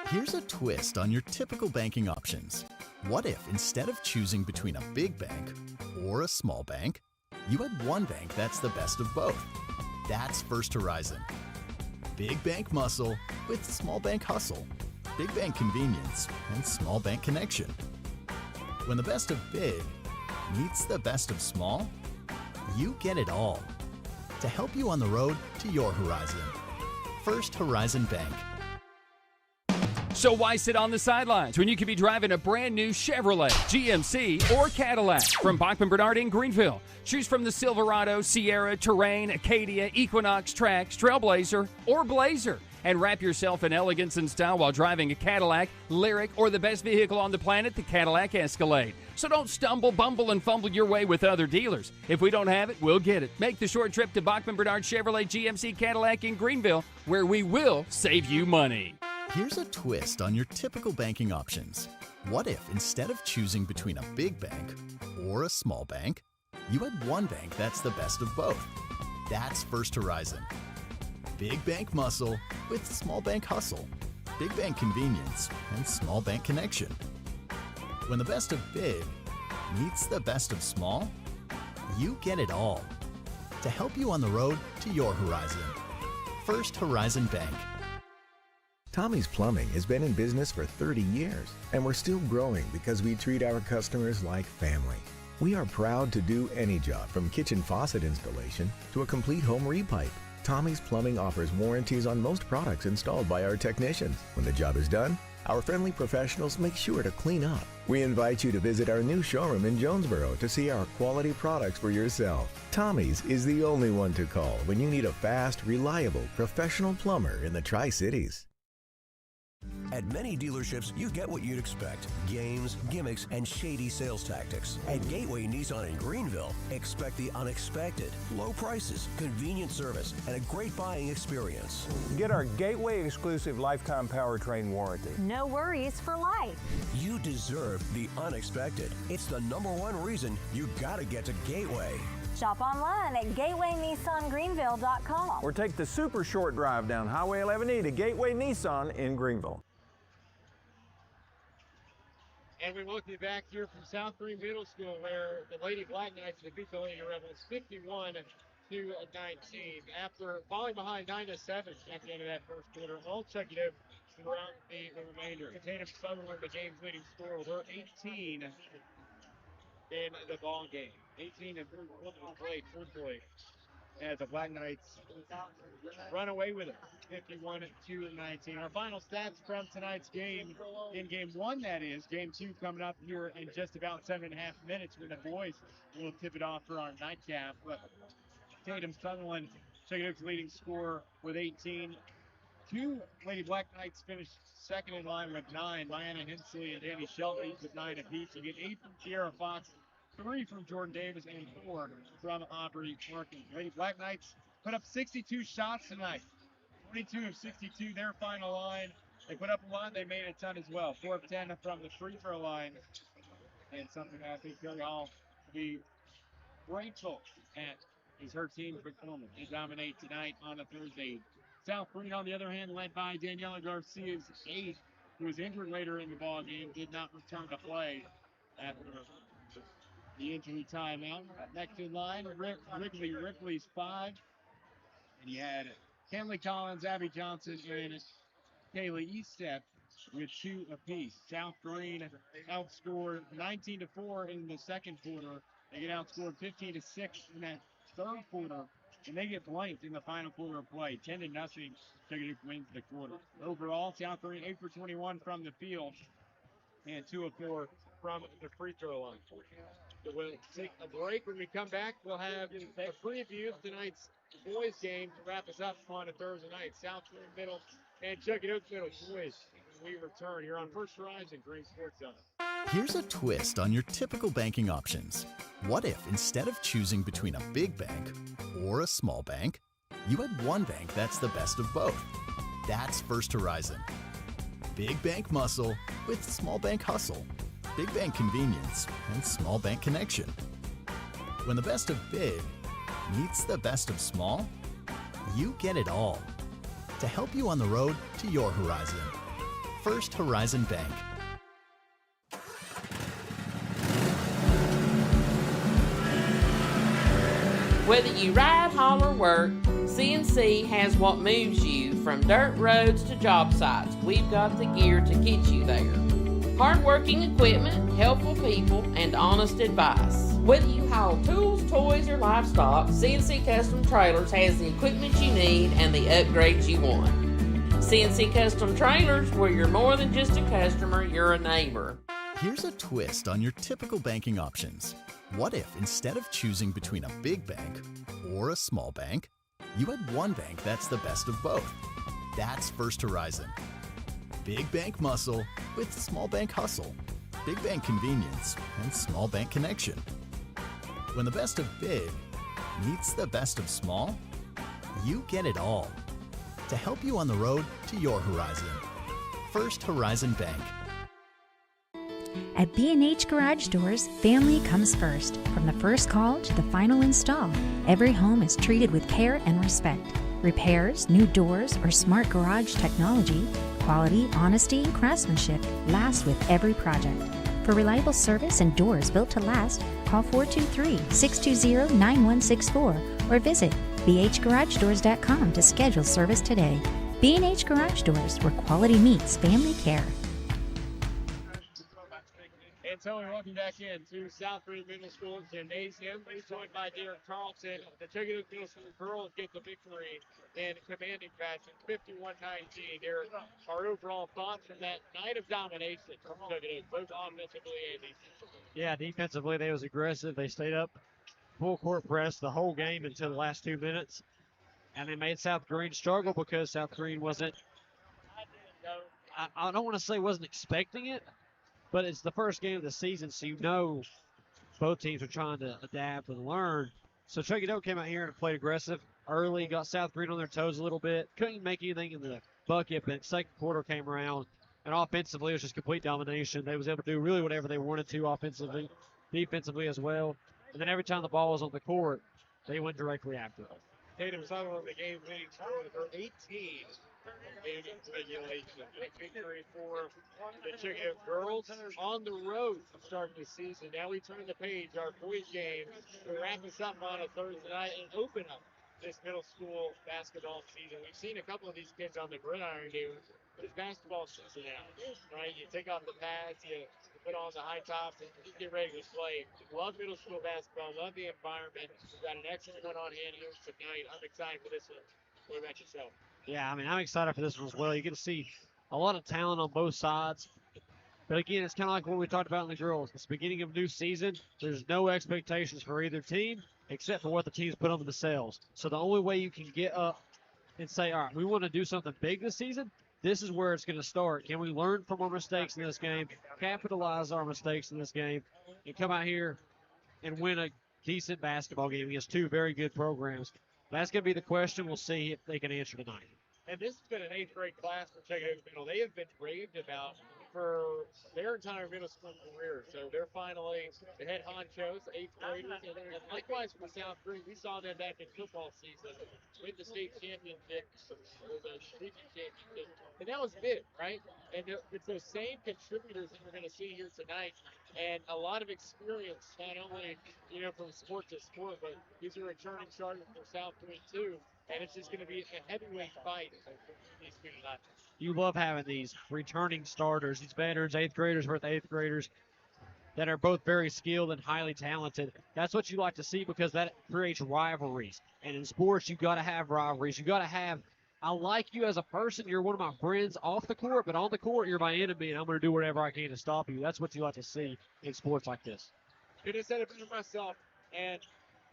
Here's a twist on your typical banking options. What if instead of choosing between a big bank or a small bank, you had one bank that's the best of both? That's First Horizon. Big bank muscle with small bank hustle. Big bank convenience and small bank connection. When the best of big meets the best of small, you get it all. To help you on the road to your horizon. First Horizon Bank. So why sit on the sidelines when you could be driving a brand new Chevrolet, GMC, or Cadillac from Bachman Bernard in Greenville? Choose from the Silverado, Sierra, Terrain, Acadia, Equinox, Trax, Trailblazer, or Blazer. And wrap yourself in elegance and style while driving a Cadillac, Lyric, or the best vehicle on the planet, the Cadillac Escalade. So don't stumble, bumble, and fumble your way with other dealers. If we don't have it, we'll get it. Make the short trip to Bachman Bernard Chevrolet GMC Cadillac in Greenville, where we will save you money. Here's a twist on your typical banking options. What if instead of choosing between a big bank or a small bank, you had one bank that's the best of both? That's First Horizon. Big bank muscle with small bank hustle. Big bank convenience and small bank connection. When the best of big meets the best of small, you get it all. To help you on the road to your horizon. First Horizon Bank. Tommy's Plumbing has been in business for 30 years, and we're still growing because we treat our customers like family. We are proud to do any job from kitchen faucet installation to a complete home repipe. Tommy's Plumbing offers warranties on most products installed by our technicians. When the job is done, our friendly professionals make sure to clean up. We invite you to visit our new showroom in Jonesboro to see our quality products for yourself. Tommy's is the only one to call when you need a fast, reliable, professional plumber in the Tri-Cities. At many dealerships, you get what you'd expect. Games, gimmicks, and shady sales tactics. At Gateway Nissan in Greenville, expect the unexpected. Low prices, convenient service, and a great buying experience. Get our Gateway exclusive lifetime powertrain warranty. No worries for life. You deserve the unexpected. It's the #1 reason you gotta get to Gateway. Shop online at GatewayNissanGreenville.com. Or take the super short drive down Highway 11E to Gateway Nissan in Greenville. And we welcome you back here from South Greene Middle School, where the Lady Black Knights defeat the Lady Rebels 51-19. After falling behind 9-7 at the end of that first quarter, all Chuckey-Doak throughout the remainder. Tatum Sutherland, the game's leading scorer, with her 18 in the ball game. 18 and through play, truthfully, as the Black Knights run away with it, 51-19. Our final stats from tonight's game, in game one, that is. Game two coming up here in just about 7.5 minutes when the boys will tip it off for our nightcap. But Tatum Sutherland, Chuckey-Doak's leading scorer with 18. Two Lady Black Knights finished second in line with 9. Diana Hensley and Danny Shelton each with 9 apiece. You get 8 from Kiara Fox, 3 from Jordan Davis, and 4 from Aubrey Markin. Lady Black Knights put up 62 shots tonight. 22 of 62, their final line. They put up a lot, they made a ton as well. 4 of 10 from the free throw line. And something I think Kelly Hall will be grateful at is her team's performance. They dominate tonight on a Thursday. South Greene, on the other hand, led by Daniela Garcia's 8, who was injured later in the ball game, did not return to play after the injury timeout. Next in line, Ripley's 5. And you had Kenley Collins, Abby Johnson, and Kaylee Eastep with 2 apiece. South Greene outscored 19-4 in the second quarter. They get outscored 15-6 in that third quarter and they get blanked in the final quarter of play. 10-0. Chuckey-Doak wins the quarter. Overall, South Greene 8 for 21 from the field and 2 of 4 from the free throw line. So we'll take a break. When we come back, we'll have a preview of tonight's boys game to wrap us up on a Thursday night. South Greene Middle and Chuckey-Doak Middle boys. When we return here on First Horizon Green Sports Zone. Here's a twist on your typical banking options. What if instead of choosing between a big bank or a small bank, you had one bank that's the best of both? That's First Horizon. Big bank muscle with small bank hustle. Big bank convenience and small bank connection. When the best of big meets the best of small, you get it all. To help you on the road to your horizon. First Horizon Bank. Whether you ride, haul, or work, CNC has what moves you from dirt roads to job sites. We've got the gear to get you there. Hardworking equipment, helpful people, and honest advice. Whether you haul tools, toys, or livestock, CNC Custom Trailers has the equipment you need and the upgrades you want. CNC Custom Trailers, where you're more than just a customer, you're a neighbor. Here's a twist on your typical banking options. What if instead of choosing between a big bank or a small bank, you had one bank that's the best of both? That's First Horizon. Big bank muscle with small bank hustle. Big bank convenience and small bank connection. When the best of big meets the best of small, you get it all. To help you on the road to your horizon. First Horizon Bank. At B&H Garage Doors, family comes first. From the first call to the final install, every home is treated with care and respect. Repairs, new doors, or smart garage technology, quality, honesty, and craftsmanship last with every project. For reliable service and doors built to last, call 423-620-9164 or visit bhgaragedoors.com to schedule service today. B&H Garage Doors, where quality meets family care. And so we're welcome back into South Greene Middle School Gymnasium. We're joined by Derek Carlson. The Chuckey-Doak Middle School girls get the victory in commanding fashion, 51-19. Derek, our overall thoughts from that night of domination from Chuckey-Doak, both offensively and defensively. Yeah, defensively they was aggressive. They stayed up full court press the whole game until the last 2 minutes. And they made South Greene struggle because South Greene wasn't, I don't want to say wasn't expecting it, but it's the first game of the season, so you know both teams are trying to adapt and learn. So Chuckey-Doak came out here and played aggressive early, got South Greene on their toes a little bit. Couldn't make anything in the bucket, but second quarter came around, and offensively it was just complete domination. They was able to do really whatever they wanted to offensively, defensively as well. And then every time the ball was on the court, they went directly after it. Tatum Sutherland, the game-winning score for 18 in regulation. A victory for the Chuckey-Doak girls on the road to start the season. Now we turn the page, our boys game, to wrap us up on a Thursday night and open up this middle school basketball season. We've seen a couple of these kids on the gridiron do. It's basketball season now, right? You take off the pads, you put on the high tops, and you get ready to play. Love middle school basketball, love the environment. We've got an excellent one on hand here tonight. I'm excited for this one. What about yourself? Yeah, I mean, I'm excited for this one as well. You get to see a lot of talent on both sides. But again, it's kind of like what we talked about in the girls. It's the beginning of a new season. There's no expectations for either team except for what the teams put on themselves. So the only way you can get up and say, all right, we want to do something big this season, this is where it's going to start. Can we learn from our mistakes in this game, capitalize our mistakes in this game, and come out here and win a decent basketball game against two very good programs? That's going to be the question. We'll see if they can answer tonight. And this has been an 8th grade class for Chuckey-Doak Middle. They have been raved about for their entire middle school career. So they're finally the head honchos, 8th graders. And likewise for South Greene, we saw them back in football season win the state championship or the division championship. And that was big, right? And it's those same contributors that we're going to see here tonight. And a lot of experience, not only, from sport to sport, but these are returning starters for South Greene too. And it's just going to be a heavyweight fight these two tonight. You love having these returning starters, these veterans, 8th graders versus 8th graders. that are both very skilled and highly talented. That's what you like to see because that creates rivalries. And in sports, you got to have rivalries. You got to have, I like you as a person. You're one of my friends off the court, but on the court, you're my enemy, and I'm going to do whatever I can to stop you. That's what you like to see in sports like this. It has said it better myself, and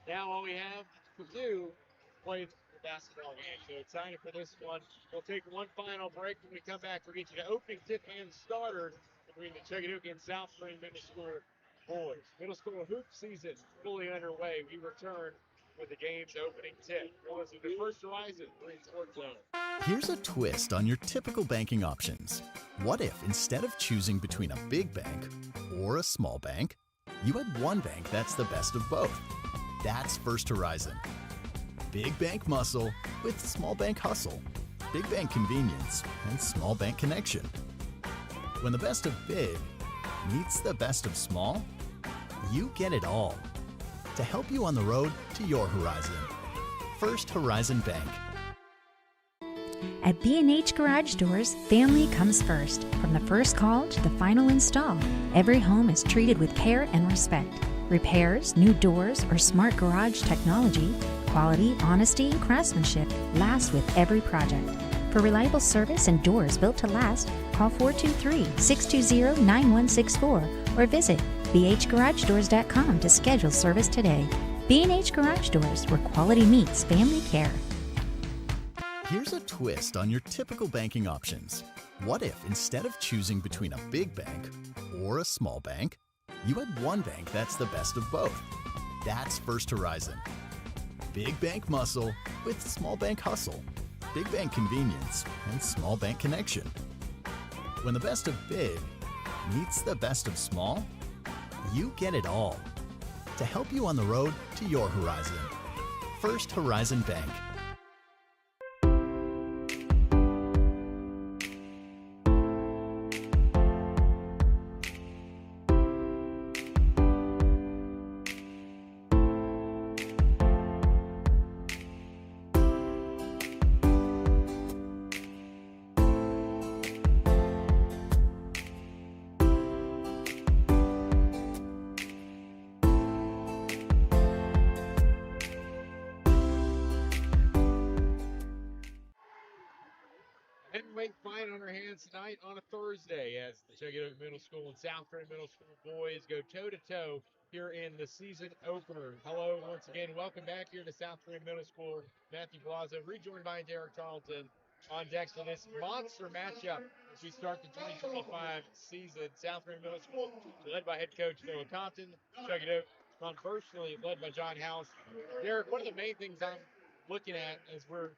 now all we have to do is play the basketball game. So excited for this one. We'll take one final break. When we come back, we'll get you the opening tip and starter between the Chuckey-Doak and South Greene Middle School boys. Middle school hoop season fully underway. We return with the game's opening tip. You're listening to First Horizon, Green Sports Zone. Here's a twist on your typical banking options. What if instead of choosing between a big bank or a small bank, you had one bank that's the best of both? That's First Horizon. Big bank muscle with small bank hustle. Big bank convenience and small bank connection. When the best of big meets the best of small, you get it all. To help you on the road to your horizon. First Horizon Bank. At B&H Garage Doors, family comes first. From the first call to the final install, every home is treated with care and respect. Repairs, new doors, or smart garage technology, quality, honesty, and craftsmanship last with every project. For reliable service and doors built to last, call 423-620-9164 or visit bhgaragedoors.com to schedule service today. B&H Garage Doors, where quality meets family care. Here's a twist on your typical banking options. What if instead of choosing between a big bank or a small bank, you had one bank that's the best of both? That's First Horizon. Big bank muscle with small bank hustle. Big bank convenience and small bank connection. When the best of big meets the best of small, you get it all. To help you on the road to your horizon. First Horizon Bank. Heavyweight fight on our hands tonight on a Thursday as the Chuckey-Doak Middle School and South Greene Middle School boys go toe-to-toe here in the season opener. Hello, once again. Welcome back here to South Greene Middle School. Matthew Plaza, rejoined by Derek Tarleton on deck for this monster matchup as we start the 2025 season. South Greene Middle School, led by head coach Noah Compton. Chuckey-Doak, conversely, led by John House. Derek, one of the main things I'm looking at as we're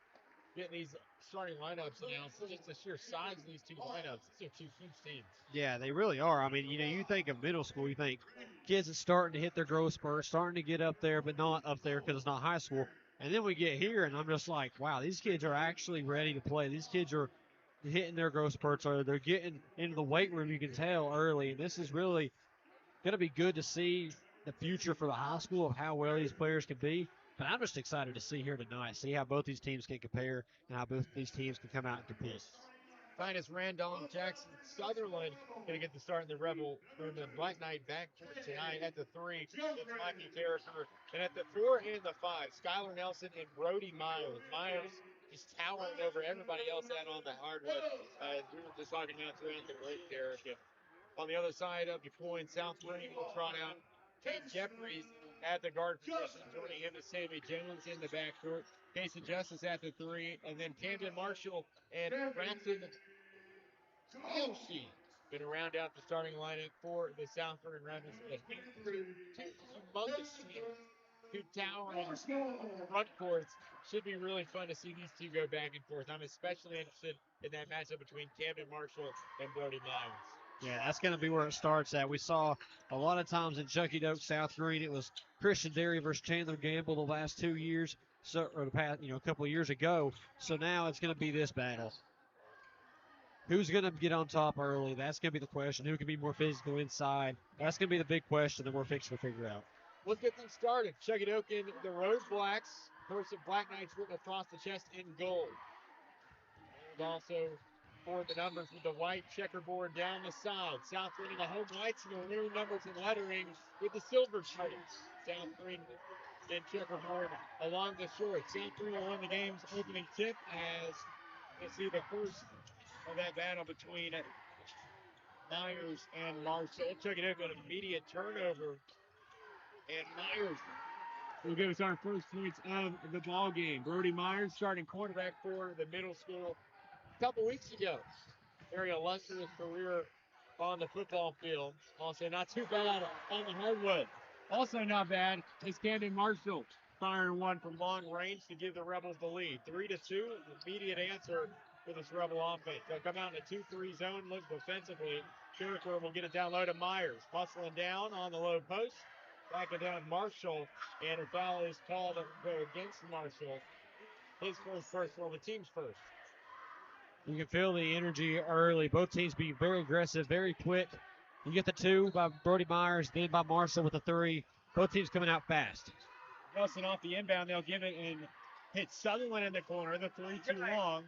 getting these starting lineups announced, just the sheer size of these two lineups. These are two huge teams. Yeah, they really are. I mean, you think of middle school, you think kids are starting to hit their growth spurt, starting to get up there, but not up there because it's not high school. And then we get here, and I'm just like, wow, these kids are actually ready to play. These kids are hitting their growth spurts, or they're getting into the weight room, you can tell early. And this is really going to be good to see the future for the high school of how well these players can be. But I'm just excited to see here tonight, see how both these teams can compare and how both these teams can come out and compete. Titus Randolph, Jackson Sutherland going to get the start in the Rebel from the Black Knight backcourt tonight. At the 3, it's Mikey Carricker. And at the 4 and the 5, Skylar Nelson and Brody Miles. Miles is towering over everybody else out on the hardwood. We were just talking about throughout the break, Derek. On the other side of DuPois, South Greene will trot out Tate Jeffries at the guard position, joining him is Sammy Jones in the backcourt. Casey Justice at the 3, and then Camden Marshall and Braxton Yoshi going to round out the starting lineup for the South Greene Rebels. Two humongous teams, two towering front courts. Should be really fun to see these two go back and forth. I'm especially interested in that matchup between Camden Marshall and Brody Miles. Yeah, that's going to be where it starts at. We saw a lot of times in Chuckey-Doak, South Greene, it was Christian Derry versus Chandler Gamble the last 2 years, or the past, a couple of years ago. So now it's going to be this battle. Who's going to get on top early? That's going to be the question. Who can be more physical inside? That's going to be the big question that we're fixing to figure out. Let's get things started. Chuckey-Doak in the Rose Blacks. Of course, the Black Knights written across the chest in gold. And also for the numbers with the white checkerboard down the side. South Greene in the home whites and the maroon numbers and lettering with the silver stripes. South Greene and checkerboard along the short. South Greene will win the game's opening tip as we see the first of that battle between Myers and Marshall. Chuckey-Doak an immediate turnover, and Myers will give us our first points of the ball game. Brody Myers, starting quarterback for the middle school a couple weeks ago. Very illustrious career on the football field. Also not too bad on the hardwood. Also not bad is Camden Marshall firing one from long range to give the Rebels the lead. 3-2, immediate answer for this Rebel offense. They'll come out in a 2-3 zone, look defensively. Jericho will get it down low to Myers. Hustling down on the low post. Back it down Marshall, and a foul is called to go against Marshall. His first, well, the team's first. You can feel the energy early. Both teams being very aggressive, very quick. You get the 2 by Brody Myers, then by Marshall with the 3. Both teams coming out fast. Nelson off the inbound. They'll give it and hit Sutherland in the corner. The 3 too long.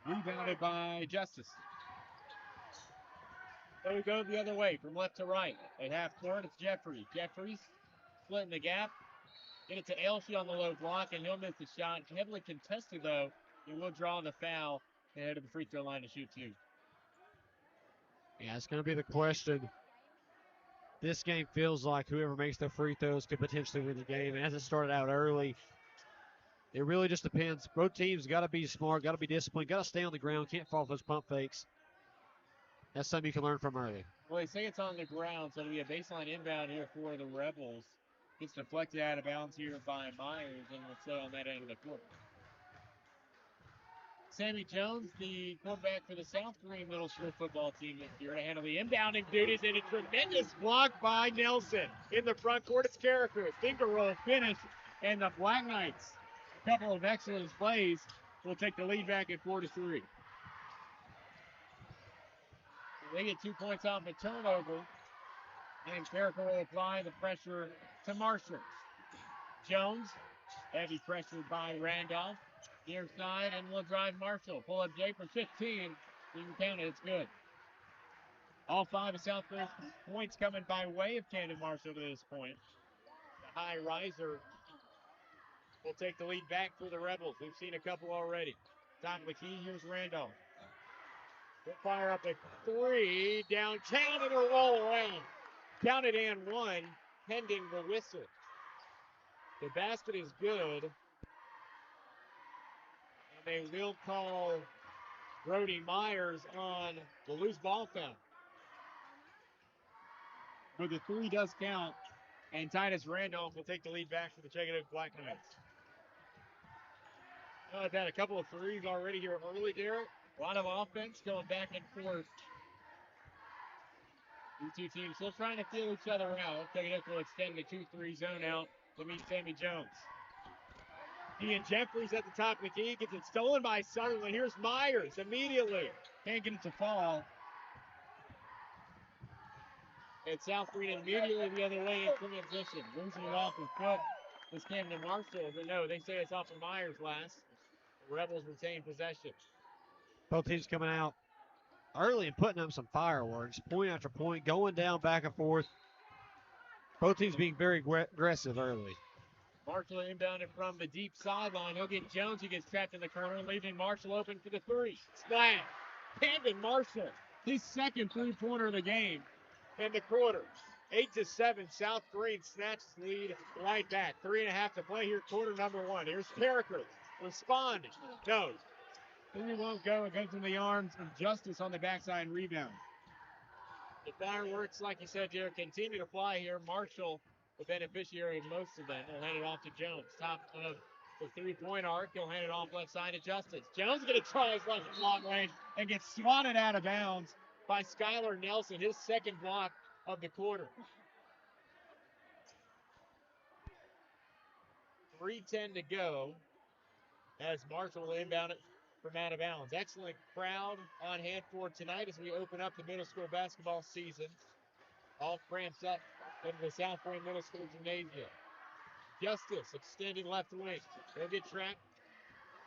Rebounded by Justice. So we go the other way from left to right. At half court, it's Jeffries. Jeffries splitting the gap. Get it to Elshie on the low block, and he'll miss the shot. Heavily contested, though. He will draw the foul and head to the free throw line to shoot 2. Yeah, it's going to be the question. This game feels like whoever makes the free throws could potentially win the game. And as it started out early, it really just depends. Both teams got to be smart, got to be disciplined, got to stay on the ground, can't fall for those pump fakes. That's something you can learn from early. Well, they say it's on the ground, so it'll be a baseline inbound here for the Rebels. Gets deflected out of bounds here by Myers, and we'll stay on that end of the court. Sammy Jones, the quarterback for the South Greene Middle School football team this year, to handle the inbounding duties, and a tremendous block by Nelson. In the front court, it's Carricker. Finger roll finish, and the Black Knights, a couple of excellent plays, will take the lead back at 4-3. They get 2 points off a turnover, and Carricker will apply the pressure to Marshall. Jones, heavy pressure by Randolph. Near side, and we'll drive Marshall. Pull up Jay for 15. You can count it. It's good. All 5 of South Greene's points coming by way of Camden Marshall to this point. The high riser will take the lead back for the Rebels. We've seen a couple already. Top of the key, here's Randolph. We'll fire up a 3. Downtown, and it'll roll around. Counted and 1, pending the whistle. The basket is good. They will call Brody Myers on the loose ball foul. But the 3 does count, and Titus Randolph will take the lead back for the Chuckey-Doak Black Knights. I've had a couple of 3s already here early, Derek. A lot of offense going back and forth. These 2 teams still trying to feel each other out. Chuckey-Doak will extend the 2-3 zone out to meet Sammy Jones. Ian Jeffries at the top of the key, gets it stolen by Sutherland. Here's Myers immediately. Can't get it to fall. And South Greene immediately the other way in transition. Losing it off his foot was Camden Marshall. But no, they say it's off of Myers last. The Rebels retain possession. Both teams coming out early and putting up some fireworks. Point after point, going down back and forth. Both teams being very aggressive early. Marshall inbounded from the deep sideline. He'll get Jones, who gets trapped in the corner, leaving Marshall open for the 3. Splash. Camden Marshall, his second 3-pointer of the game in the quarter. 8-7, South Greene snatches the lead right back. 3.5 to play here, quarter number 1. Here's Carricker responding. No. 3 won't go. It goes in the arms of Justice on the backside rebound. The fireworks, like you said, Jared, continue to fly here. Marshall, the beneficiary of most of them, will hand it off to Jones. Top of the 3-point arc, he'll hand it off left side to Justice. Jones going to try his left long range and gets swatted out of bounds by Skylar Nelson, his second block of the quarter. 3:10 to go as Marshall will inbound it from out of bounds. Excellent crowd on hand for tonight as we open up the middle school basketball season. All cramped up into the South Greene Middle School gymnasium. Justice extending left wing. They'll get trapped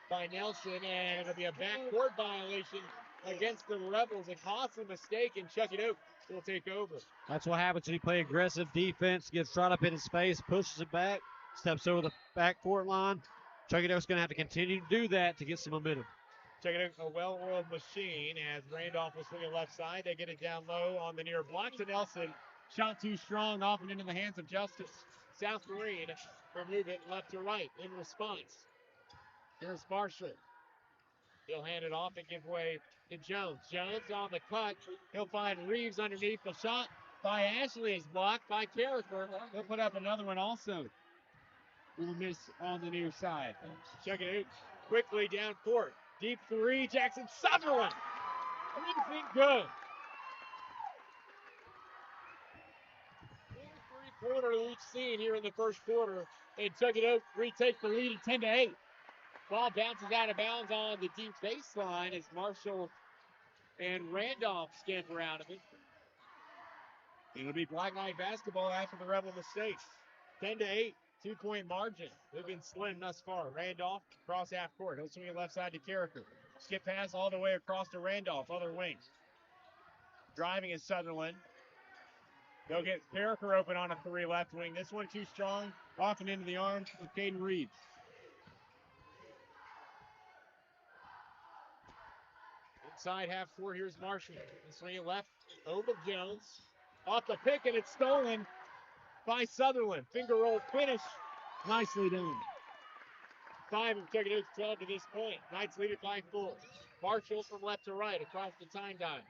by Nelson, and it'll be a backcourt violation against the Rebels. A costly mistake, and Chuckey-Doak will take over. That's what happens when you play aggressive defense, gets right up in his face, pushes it back, steps over the backcourt line. Chuckey-Doak's going to have to continue to do that to get some momentum. Chuckey-Doak, a well-oiled machine, as Randolph was swinging left side. They get it down low on the near block to Nelson. Shot too strong, off and into the hands of Justice. South Greene remove it left to right in response. Here's Marshall. He'll hand it off and give way to Jones. Jones on the cut. He'll find Reeves underneath. The shot by Ashley is blocked by Carricker. He'll put up another one also. We'll miss on the near side. Check it out quickly down court. Deep three. Jackson Sutherland. Anything good. Three-quarter each seen here in the first quarter. And Chuckey-Doak retake the lead at 10-8. Ball bounces out of bounds on the deep baseline as Marshall and Randolph scamper out of it. It'll be Black Knight basketball after the Rebel mistakes. 10-8, 2-point margin. They've been slim thus far. Randolph across half court. He'll swing it left side to Carricker. Skip pass all the way across to Randolph, other wing. Driving is Sutherland. They'll get Carricker open on a three left wing. This one too strong. Off and into the arms of Caden Reeves. Inside half court, here's Marshall. Swing it left over Jones. Off the pick, and it's stolen by Sutherland. Finger roll finish. Nicely done. 5 of Chuckey-Doak's 12 to this point. Knights lead it by 4. Marshall from left to right across the time dime.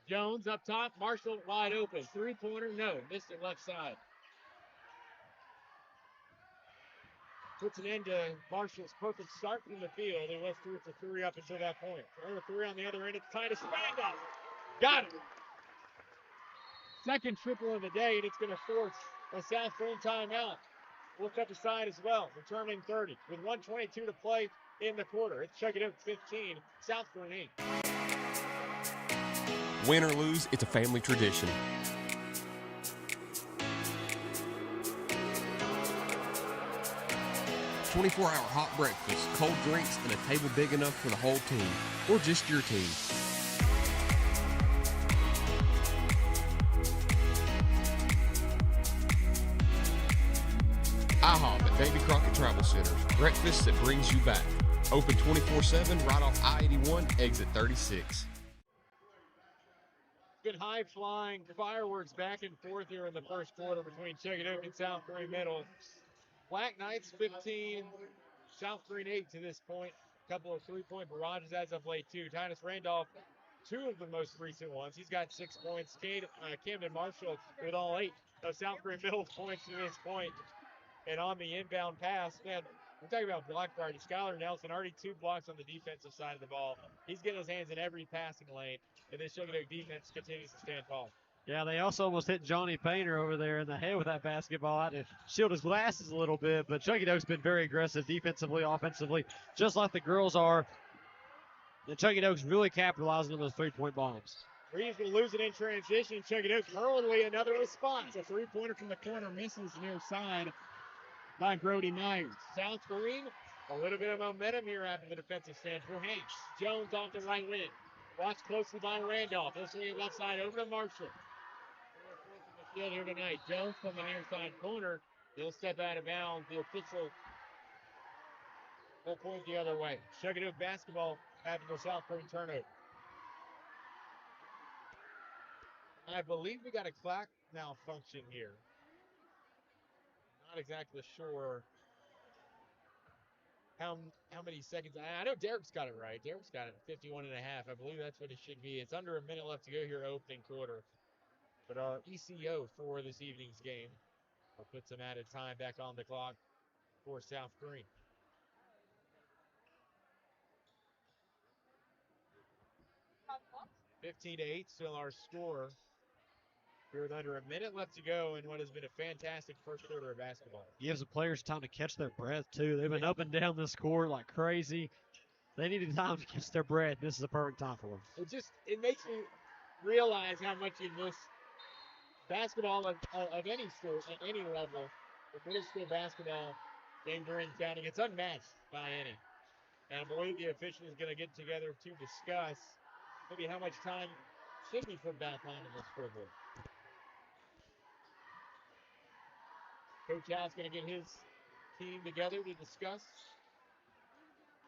Jones up top. Marshall wide open. Three-pointer, no. Missed it left side. Puts an end to Marshall's perfect start from the field. It was 3 for 3 up until that point. 3 for 3 on the other end. It's Titus Randolph. Got it. Second triple of the day, and it's going to force a South Greene timeout. We'll cut aside as well. Returning 30 with 1:22 to play in the quarter. It's Chuckey-Doak 15, South Greene 8. Win or lose, it's a family tradition. 24-hour hot breakfast, cold drinks, and a table big enough for the whole team, or just your team. IHOP at Davy Crockett Travel Centers. Breakfast that brings you back. Open 24/7 right off I-81, exit 36. Good high-flying fireworks back and forth here in the first quarter between Chuckey-Doak and South Greene Middle. Black Knights 15, South Greene 8 to this point. A couple of three-point barrages as of late, too. Titus Randolph, 2 of the most recent ones. He's got 6 points. Camden Marshall with all 8 of South Greene Middle's points to this point. And on the inbound pass, man, we're talking about block party. Skylar Nelson already 2 blocks on the defensive side of the ball. He's getting his hands in every passing lane, and this Chuckey-Doak defense continues to stand tall. Yeah, they also almost hit Johnny Painter over there in the head with that basketball. I had to shield his glasses a little bit, but Chuckey-Doak's been very aggressive defensively, offensively, just like the girls are. And Chuckey-Doak's really capitalizing on those three-point bombs. Reeves will lose it in transition. Chuckey-Doak hurriedly another response. A three-pointer from the corner misses near side by Brody Myers. South Greene, a little bit of momentum here after the defensive stand for Hanks. Jones off the right wing. Watched closely by Randolph. He'll swing it left side over to Marshall. Field here tonight. Jones from the near side corner. He'll step out of bounds. The official will point the other way. Chuckey-Doak basketball after the South Greene turnover. I believe we got a clock malfunction here. Not exactly sure how many seconds. I know Derek's got it right. Derek's got it 51 and a half. I believe that's what it should be. It's under a minute left to go here, opening quarter. But our ECO for this evening's game will put some added time back on the clock for South Greene. (15-8) still our score. We're with under a minute left to go in what has been a fantastic first quarter of basketball. Gives the players time to catch their breath, too. They've been up and down this court like crazy. They needed time to catch their breath. This is the perfect time for them. It makes me realize how much you miss basketball of any sport at any level. The middle school basketball in Greene County, it's unmatched by any. And I believe the official is going to get together to discuss maybe how much time should we put back on in this scoreboard. Coach Howe's going to get his team together to discuss.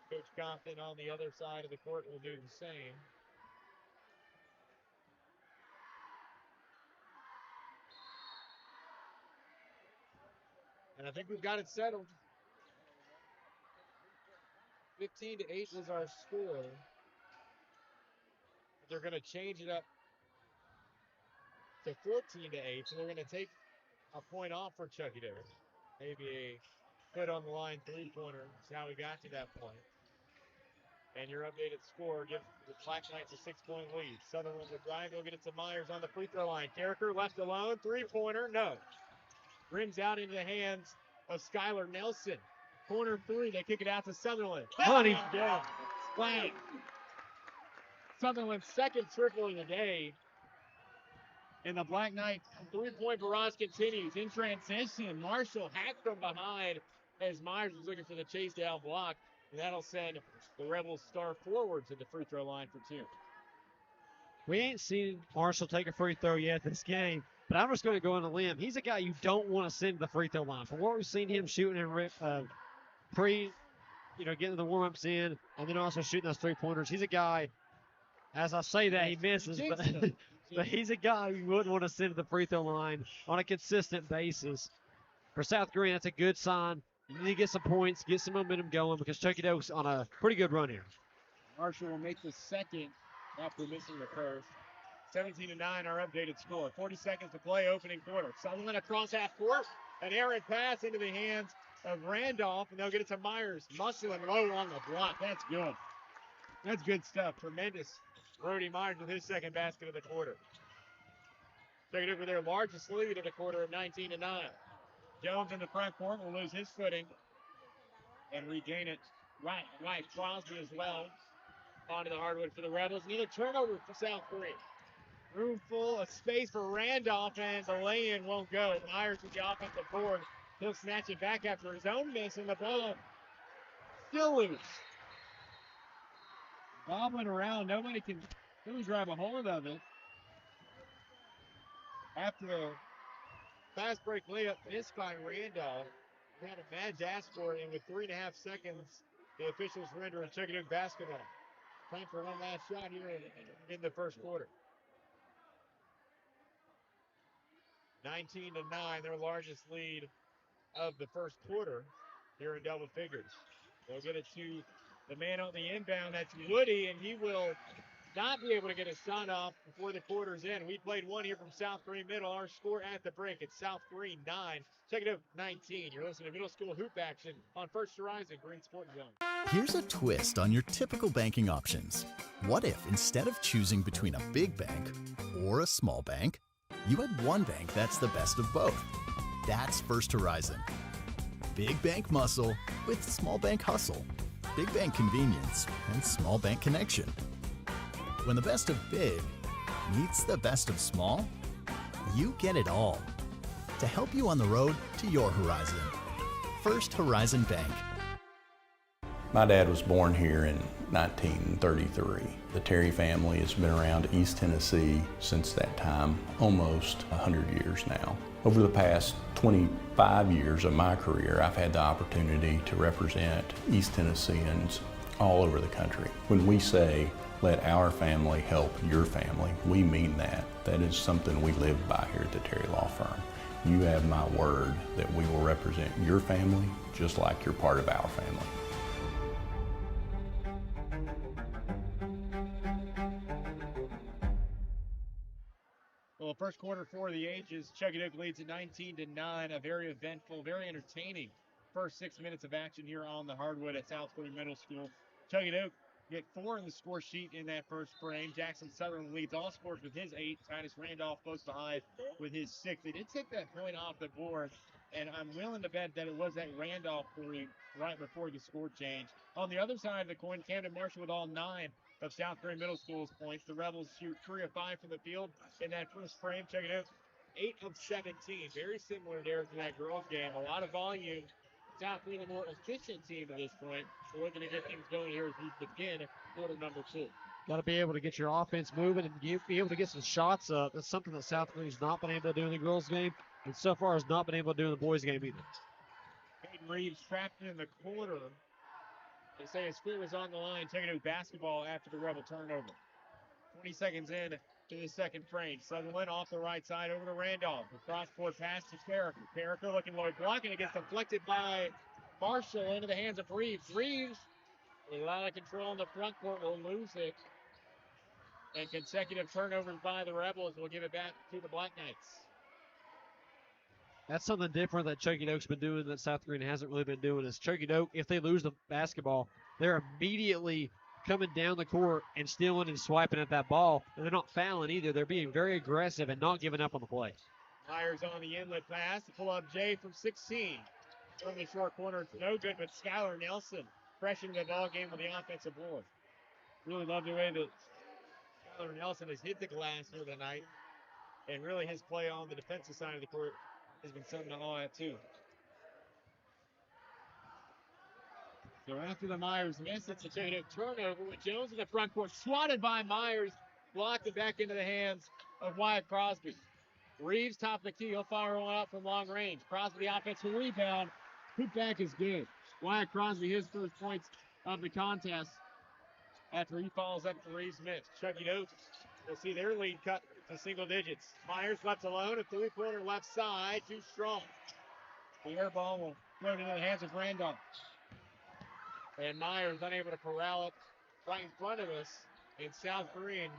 Coach Compton on the other side of the court will do the same. And I think we've got it settled. 15-8 was our score. They're going to change it up to 14-8, so they're going to take a point off for Chuckey-Doak. Maybe a put on the line three-pointer is how we got to that point. And your updated score gives the Black Knights a 6-point lead. Sutherland will drive. He'll get it to Myers on the free throw line. Carricker left alone. Three-pointer. No. Rims out into the hands of Skylar Nelson. Corner three. They kick it out to Sutherland. Honey. Yeah. Splat. Sutherland's second triple of the day. And the Black Knight three-point barrage continues. In transition, Marshall hacked from behind as Myers was looking for the chase down block. And that'll send the Rebels star forwards at the free throw line for two. We ain't seen Marshall take a free throw yet this game, but I'm just going to go on a limb. He's a guy you don't want to send to the free throw line. From what we've seen him shooting in getting the warm-ups in, and then also shooting those three-pointers, he's a guy, as I say that, he misses, but he's a guy you wouldn't want to send to the free throw line on a consistent basis. For South Greene, that's a good sign. You need to get some points, get some momentum going, because Chuckey-Doak's on a pretty good run here. Marshall will make the second after missing the first. 17-9, our updated score. 40 seconds to play, opening quarter. Sutherland across half court. An errant pass into the hands of Randolph, and they'll get it to Myers. Muscling low on the block. That's good. That's good stuff. Tremendous. Brody Myers with his second basket of the quarter. Taking it for their largest lead of the quarter of 19-9. Jones in the front court will lose his footing and regain it. Right. Crosby as well. Onto the hardwood for the Rebels. Another turnover for South Greene. Room full of space for Randolph, and the lay-in won't go. Myers with the offensive board. He'll snatch it back after his own miss, and the ball still loose. Bobbling around. Nobody can really grab a hold of it. After a fast break layup missed by Randolph, he had a mad dash for it, and with 3.5 seconds, the officials render a Chuckey-Doak basketball. Time for one last shot here in the first quarter. 19-9, their largest lead of the first quarter here in double figures. They'll get it to the man on the inbound. That's Woody, and he will not be able to get a shot off before the quarter's end. We played one here from South Greene Middle. Our score at the break, it's South Greene 9, Chuckey-Doak 19. You're listening to Middle School Hoop Action on First Horizon Green Sport Zone. Here's a twist on your typical banking options. What if instead of choosing between a big bank or a small bank, you had one bank that's the best of both? That's First Horizon. Big bank muscle with small bank hustle. Big bank convenience and small bank connection. When the best of big meets the best of small, you get it all. To help you on the road to your horizon. First Horizon Bank. My dad was born here in 1933. The Terry family has been around East Tennessee since that time, almost 100 years now. Over the past 25 years of my career, I've had the opportunity to represent East Tennesseans all over the country. When we say, let our family help your family, we mean that. That is something we live by here at the Terry Law Firm. You have my word that we will represent your family just like you're part of our family. Well, first quarter for the ages. Chuckey-Doak leads at 19-9. A very eventful, very entertaining first 6 minutes of action here on the hardwood at South Greene Middle School. Chuckey-Doak get 4 in the score sheet in that first frame. Jackson Sutherland leads all scores with his 8. Titus Randolph close behind with his 6. They did take that point off the board, and I'm willing to bet that it was that Randolph three right before the score change. On the other side of the coin, Camden Marshall with all 9 of South Greene Middle School's points. The Rebels shoot 3 of 5 from the field in that first frame. Check it out. 8 of 17. Very similar there to that girls game. A lot of volume. South Greene a more efficient team at this point. So we're going to get things going here as we begin quarter number 2. Got to be able to get your offense moving and be able to get some shots up. That's something that South Greene's not been able to do in the girls' game, and so far has not been able to do in the boys' game either. Hayden Reeves trapped in the corner. They say his foot was on the line, taking out basketball after the Rebel turnover. 20 seconds in to the second frame. Sutherland off the right side over to Randolph. The cross-court pass to Carricker. Carricker looking low, blocking. It gets deflected by Marshall into the hands of Reeves. Reeves, with a lot of control in the front court, will lose it. And consecutive turnovers by the Rebels will give it back to the Black Knights. That's something different that Chuckey-Doak's been doing that South Greene hasn't really been doing. Is Chuckey-Doak, if they lose the basketball, they're immediately coming down the court and stealing and swiping at that ball. And they're not fouling either. They're being very aggressive and not giving up on the play. Myers on the inlet pass to pull up Jay from 16. From the short corner, it's no good, but Skylar Nelson freshening the ball game with the offensive board. Really love the way that Skylar Nelson has hit the glass here tonight. And really his play on the defensive side of the court has been something to awe at too. So after the Myers miss, it's a turnover with Jones in the front court, swatted by Myers, blocked it back into the hands of Wyatt Crosby. Reeves top of the key, he'll fire one up from long range. Crosby the offensive rebound, put back is good. Wyatt Crosby his first points of the contest after he follows up the Reeves miss. Chuckey-Doak will see their lead cut to single digits. Myers left alone, a three-pointer left side, too strong. The air ball will float into the hands of Randolph. And Myers unable to corral it right in front of us. And South Greene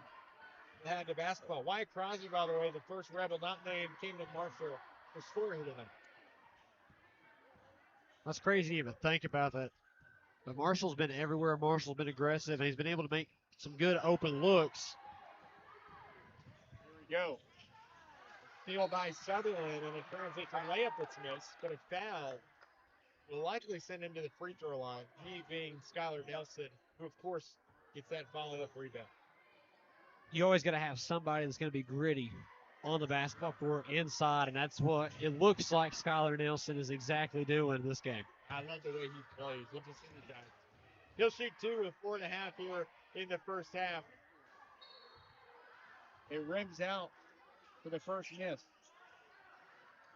had the basketball. Wyatt Crosby, by the way, the first Rebel not named Kingdom Marshall for scoring tonight. That's crazy to even think about that. But Marshall's been everywhere. Marshall's been aggressive, and he's been able to make some good open looks. Here we go. Steal by Sutherland and a transition layup that's missed, but a foul will likely send him to the free throw line. He being Skylar Nelson, who of course gets that followed up rebound. You always got to have somebody that's going to be gritty on the basketball court inside, and that's what it looks like Skylar Nelson is exactly doing in this game. I love the way he plays. We'll just energize. He'll shoot 2 with 4.5 here in the first half. It rims out for the first miss.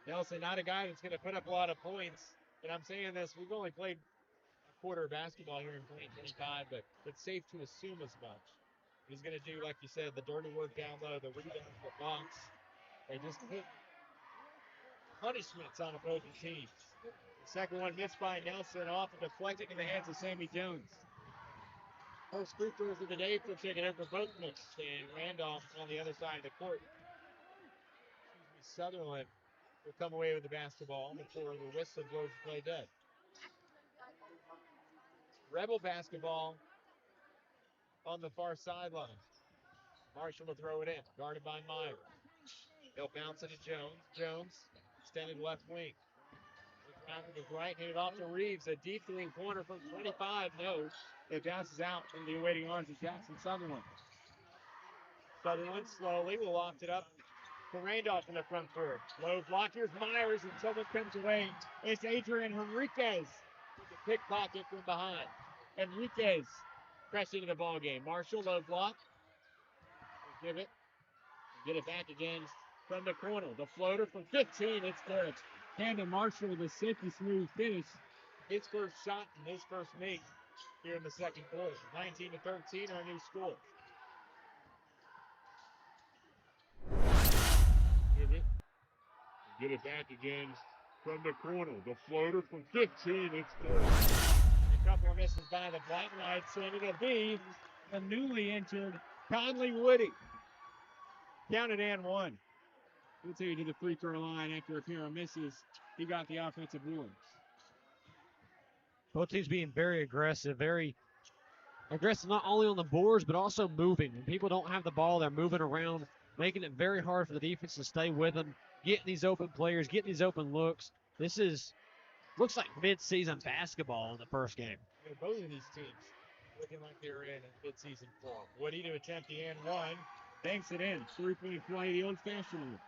Nelson, not a guy that's going to put up a lot of points. And I'm saying this, we've only played a quarter of basketball here in 2025, but it's safe to assume as much. He's going to do, like you said, the dirty work down low, the rebound, the box, and just put punishments on opposing teams. The second one missed by Nelson, off and deflected in the hands of Sammy Jones. First free throws of the day for Chuckey-Doak for both missed, and Randolph on the other side of the court. Sutherland will come away with the basketball before the whistle blows play dead. Rebel basketball on the far sideline. Marshall will throw it in, guarded by Myers. He'll bounce it to Jones. Jones, extended left wing. Looks out to the right, handed off to Reeves. A deep three-pointer from 25. No, it bounces out in the awaiting arms of Jackson Sutherland. Sutherland slowly will loft it up to Randolph in the front court. Low block, here's Myers, and someone comes away. It's Adrian Henriquez with the pickpocket from behind. Henriquez pressing the ball game. Marshall, low block. Give it. Get it back again from the corner. The floater from 15, it's good. Camden Marshall with a silky smooth finish. His first shot and his first make here in the second quarter. 19-13, our new score. Give it. Get it back again from the corner. The floater from 15, it's good. A couple of misses by the Black Knights, and it'll be the newly entered Conley Woody. Counted and one. He'll take you to the free throw line after a pair of misses. He got the offensive board. Both teams being very aggressive not only on the boards, but also moving. When people don't have the ball, they're moving around, making it very hard for the defense to stay with them, getting these open players, getting these open looks. Looks like mid-season basketball in the first game. Yeah, both of these teams looking like they're in mid-season form. Woody to attempt the and one. Banks it in. 3-point play the old-fashioned way.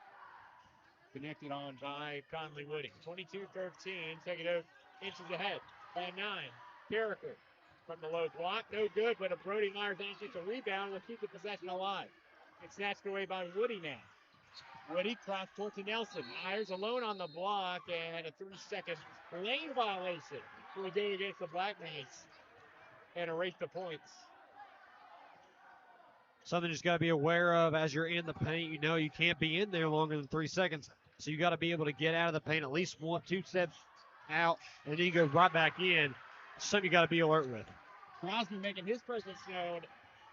Connected on by Conley Woody. 22-13. Chuckey-Doak inches ahead by 9. Carricker from the low block. No good, but a Brody Myers offensive rebound will keep the possession alive. It's snatched away by Woody now. Woody cross court to Nelson. Myers alone on the block and a 3-second lane violation will go against the Black Knights and erase the points. Something you just got to be aware of as you're in the paint. You know you can't be in there longer than 3 seconds. So you got to be able to get out of the paint at least 1-2 steps out, and then you go right back in. Something you got to be alert with. Crosby making his presence known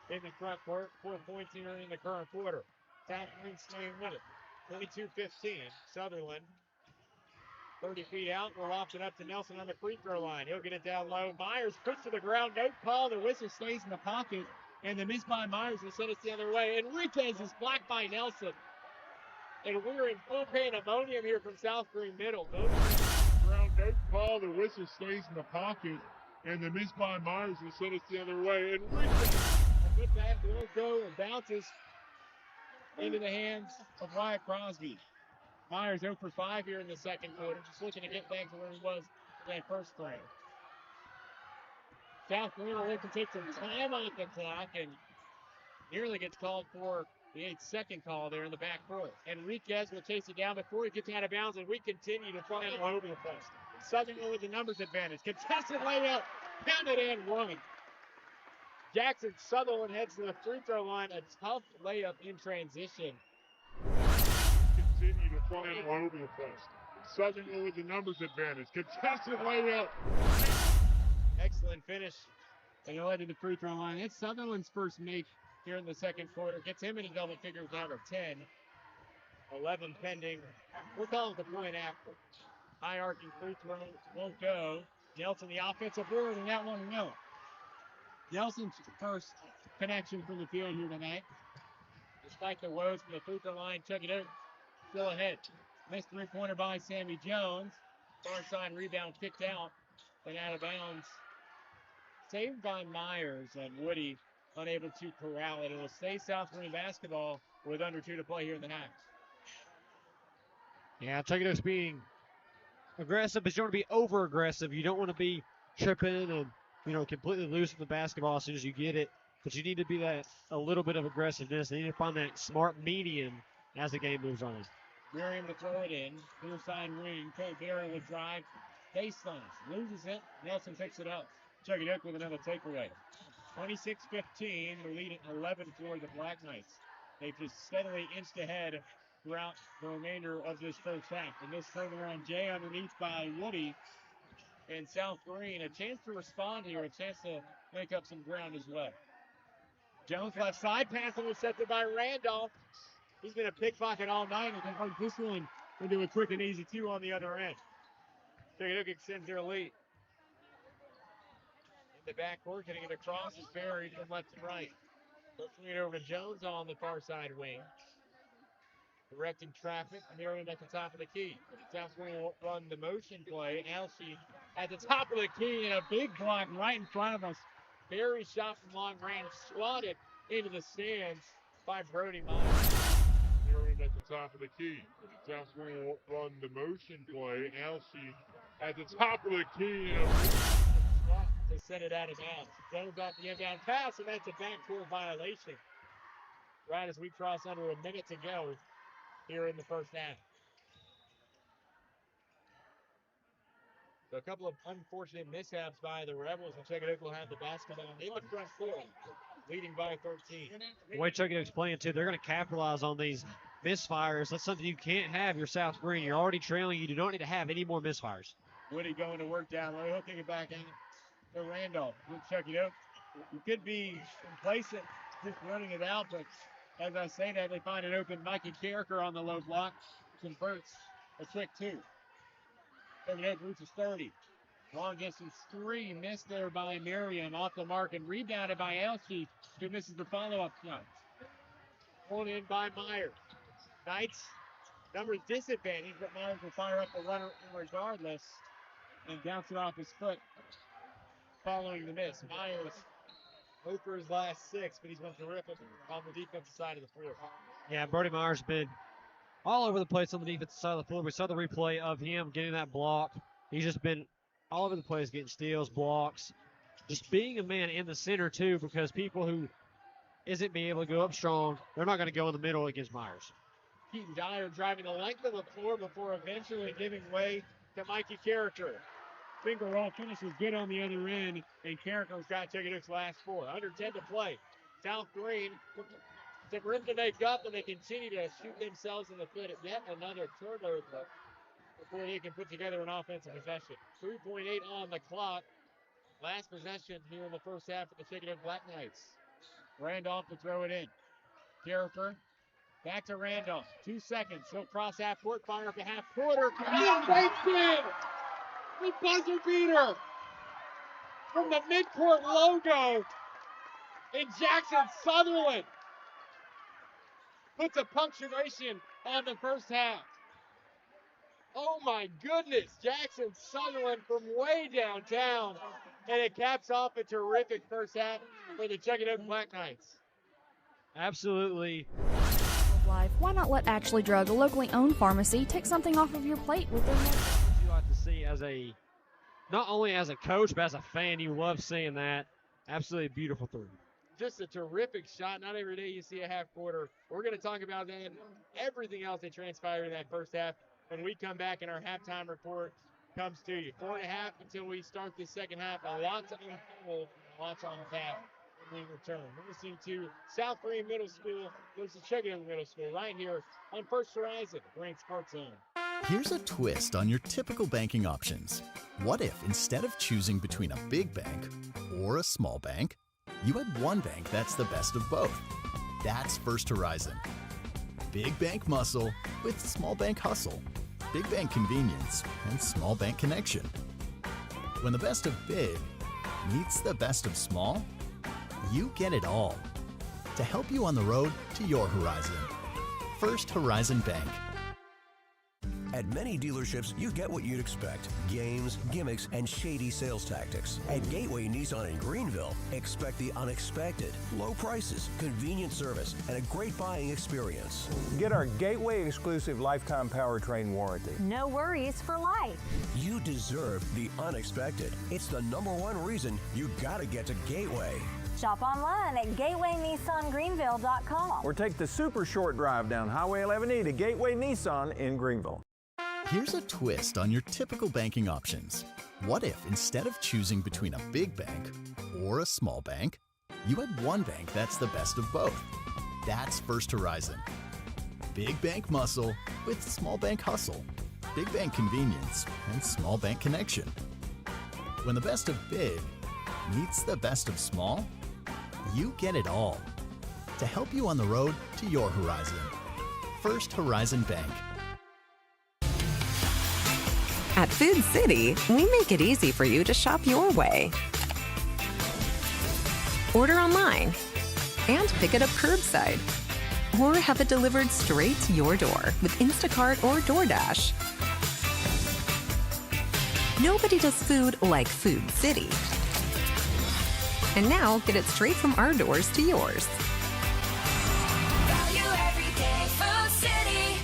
in the front court. 4 points here in the current quarter. South Greene staying with it. 22-15. Sutherland 30 feet out. We'll loft it up to Nelson on the free throw line. He'll get it down low. Myers puts to the ground. No call. The whistle stays in the pocket. And the miss by Myers will send us the other way. Enriquez is blocked by Nelson. And we're in full pandemonium here from South Greene Middle. No call. The whistle stays in the pocket. And the miss by Myers will send us the other way. Enriquez. A good pass will go and bounces into the hands of Wyatt Crosby. Myers 0 for 5 here in the second quarter. Just looking to get back to where he was in that first frame. South Greene will look to take some time off the clock and nearly gets called for the 8-second call there in the backcourt. Enriquez will chase it down before he gets out of bounds, and we continue to fly all over the place. Sutherland with the numbers advantage. Contested layup, counted and one. Jackson Sutherland heads to the free throw line. A tough layup in transition. Continue to fly all over the place. Sutherland with the numbers advantage. Contested layup. Excellent finish. And he'll head to the free throw line. It's Sutherland's first make here in the second quarter. Gets him into double figures out of 10. 11 pending. We'll call it the point after. High arcing free throw won't go. Nelson the offensive board, and that one will. Nelson's first connection from the field here tonight. Despite the woes from the free throw line, Chuckey-Doak still ahead. Missed three-pointer by Sammy Jones. Far side rebound kicked out and out of bounds. Saved by Myers, and Woody unable to corral it. It will stay South Greene basketball with under 2 to play here in the half. Yeah, Chuckey-Doak's being aggressive, but you don't want to be over-aggressive. You don't want to be tripping and, completely losing the basketball as soon as you get it. But you need to be that a little bit of aggressiveness. They need to find that smart medium as the game moves on. Miriam to throw it in. Near side wing. Cole Berry will drive. Baseline. Loses it. Nelson picks it up. Chuckey-Doak with another takeaway. 26-15. The lead at 11 for the Black Knights. They've just steadily inched ahead throughout the remainder of this first half. And this turnaround, Jay underneath by Woody. And South Greene, a chance to respond here, a chance to make up some ground as well. Jones left side pass intercepted by Randolph. He's been a pickpocket all night and convert this one into a quick and easy 2 on the other end. Chuckey-Doak extends their lead. In the backcourt, getting it across is Berry from left to right. Pushing it over to Jones on the far side wing. Directing traffic, Miriam at the top of the key. South Greene will run the motion play. Alshey at the top of the key and a big block right in front of us. Berry shot from long range, swatted into the stands by Brody Myers. Miriam at the top of the key. South Greene will run the motion play. Alshey at the top of the key and a big block to send it out of bounds. Jones off the inbound pass, and that's a backcourt violation. Right as we cross under a minute to go here in the first half. So a couple of unfortunate mishaps by the Rebels, and Chuckey-Doak will have the basketball in the front court, leading by 13. The way Chuckey-Doak's playing, too, they're going to capitalize on these misfires. That's something you can't have. You're South Greene. You're already trailing. You do not need to have any more misfires. Woody going to work down low. He'll kick it back out to Randolph with Chuckey-Doak. You could be complacent just running it out, but as I say that, they find an open Mikey Carricker on the low block. Converts a quick 2. Chuckey-Doak reaches 30. Long distance 3 missed there by Miriam off the mark and rebounded by Alshey, who misses the follow-up shot. Pulled in by Myers. Knights numbers disadvantage, but Myers will fire up the runner regardless and bounce it off his foot following the miss. Myers over his last 6, but he's been terrific on the defensive side of the floor. Yeah, Brody Myers been all over the place on the defensive side of the floor. We saw the replay of him getting that block. He's just been all over the place, getting steals, blocks. just being a man in the center too, because people who isn't being able to go up strong, they're not going to go in the middle against Myers. Keaton Dyer driving the length of the floor before eventually giving way to Mikey Carricker. Finger roll finishes good on the other end, and Carricker's got Chuckey-Doak's last 4. Under 10 to play. South Greene to rip to make up, and they continue to shoot themselves in the foot at yet another turnover before they can put together an offensive possession. 3.8 on the clock. Last possession here in the first half of the Chuckey-Doak Black Knights. Randolph to throw it in. Carricker back to Randolph. 2 seconds. He'll cross half court, fire up a half quarter. Oh, makes it! The buzzer beater from the midcourt logo. And Jackson Sutherland puts a punctuation on the first half. Oh my goodness, Jackson Sutherland from way downtown. And it caps off a terrific first half for the Chuckey-Doak Black Knights. Absolutely. Life. Why not let Ashley Drug, a locally owned pharmacy, take something off of your plate with their You like to see as not only as a coach, but as a fan, you love seeing that. Absolutely beautiful three. Just a terrific shot. Not every day you see a half quarter. We're going to talk about that and everything else that transpired in that first half when we come back and our halftime report comes to you. 4.5 until we start the second half. A lot to unfold, lots on tap when we return. We're listening to South Greene Middle School versus Chuckey-Doak Middle School right here on First Horizon, Greene Sports Zone. Here's a twist on your typical banking options. What if instead of choosing between a big bank or a small bank, you had one bank that's the best of both? That's First Horizon. Big bank muscle with small bank hustle. Big bank convenience and small bank connection. When the best of big meets the best of small, you get it all. To help you on the road to your horizon. First Horizon Bank. At many dealerships, you get what you'd expect. Games, gimmicks, and shady sales tactics. At Gateway Nissan in Greenville, expect the unexpected. Low prices, convenient service, and a great buying experience. Get our Gateway exclusive lifetime powertrain warranty. No worries for life. You deserve the unexpected. It's the #1 reason you gotta get to Gateway. Shop online at gatewaynissangreenville.com. Or take the super short drive down Highway 11E to Gateway Nissan in Greenville. Here's a twist on your typical banking options. What if instead of choosing between a big bank or a small bank, you had one bank that's the best of both? That's First Horizon. Big bank muscle with small bank hustle. Big bank convenience and small bank connection. When the best of big meets the best of small, you get it all. To help you on the road to your horizon. First Horizon Bank. At Food City, we make it easy for you to shop your way. Order online and pick it up curbside. Or have it delivered straight to your door with Instacart or DoorDash. Nobody does food like Food City. And now, get it straight from our doors to yours. Value every day, Food City.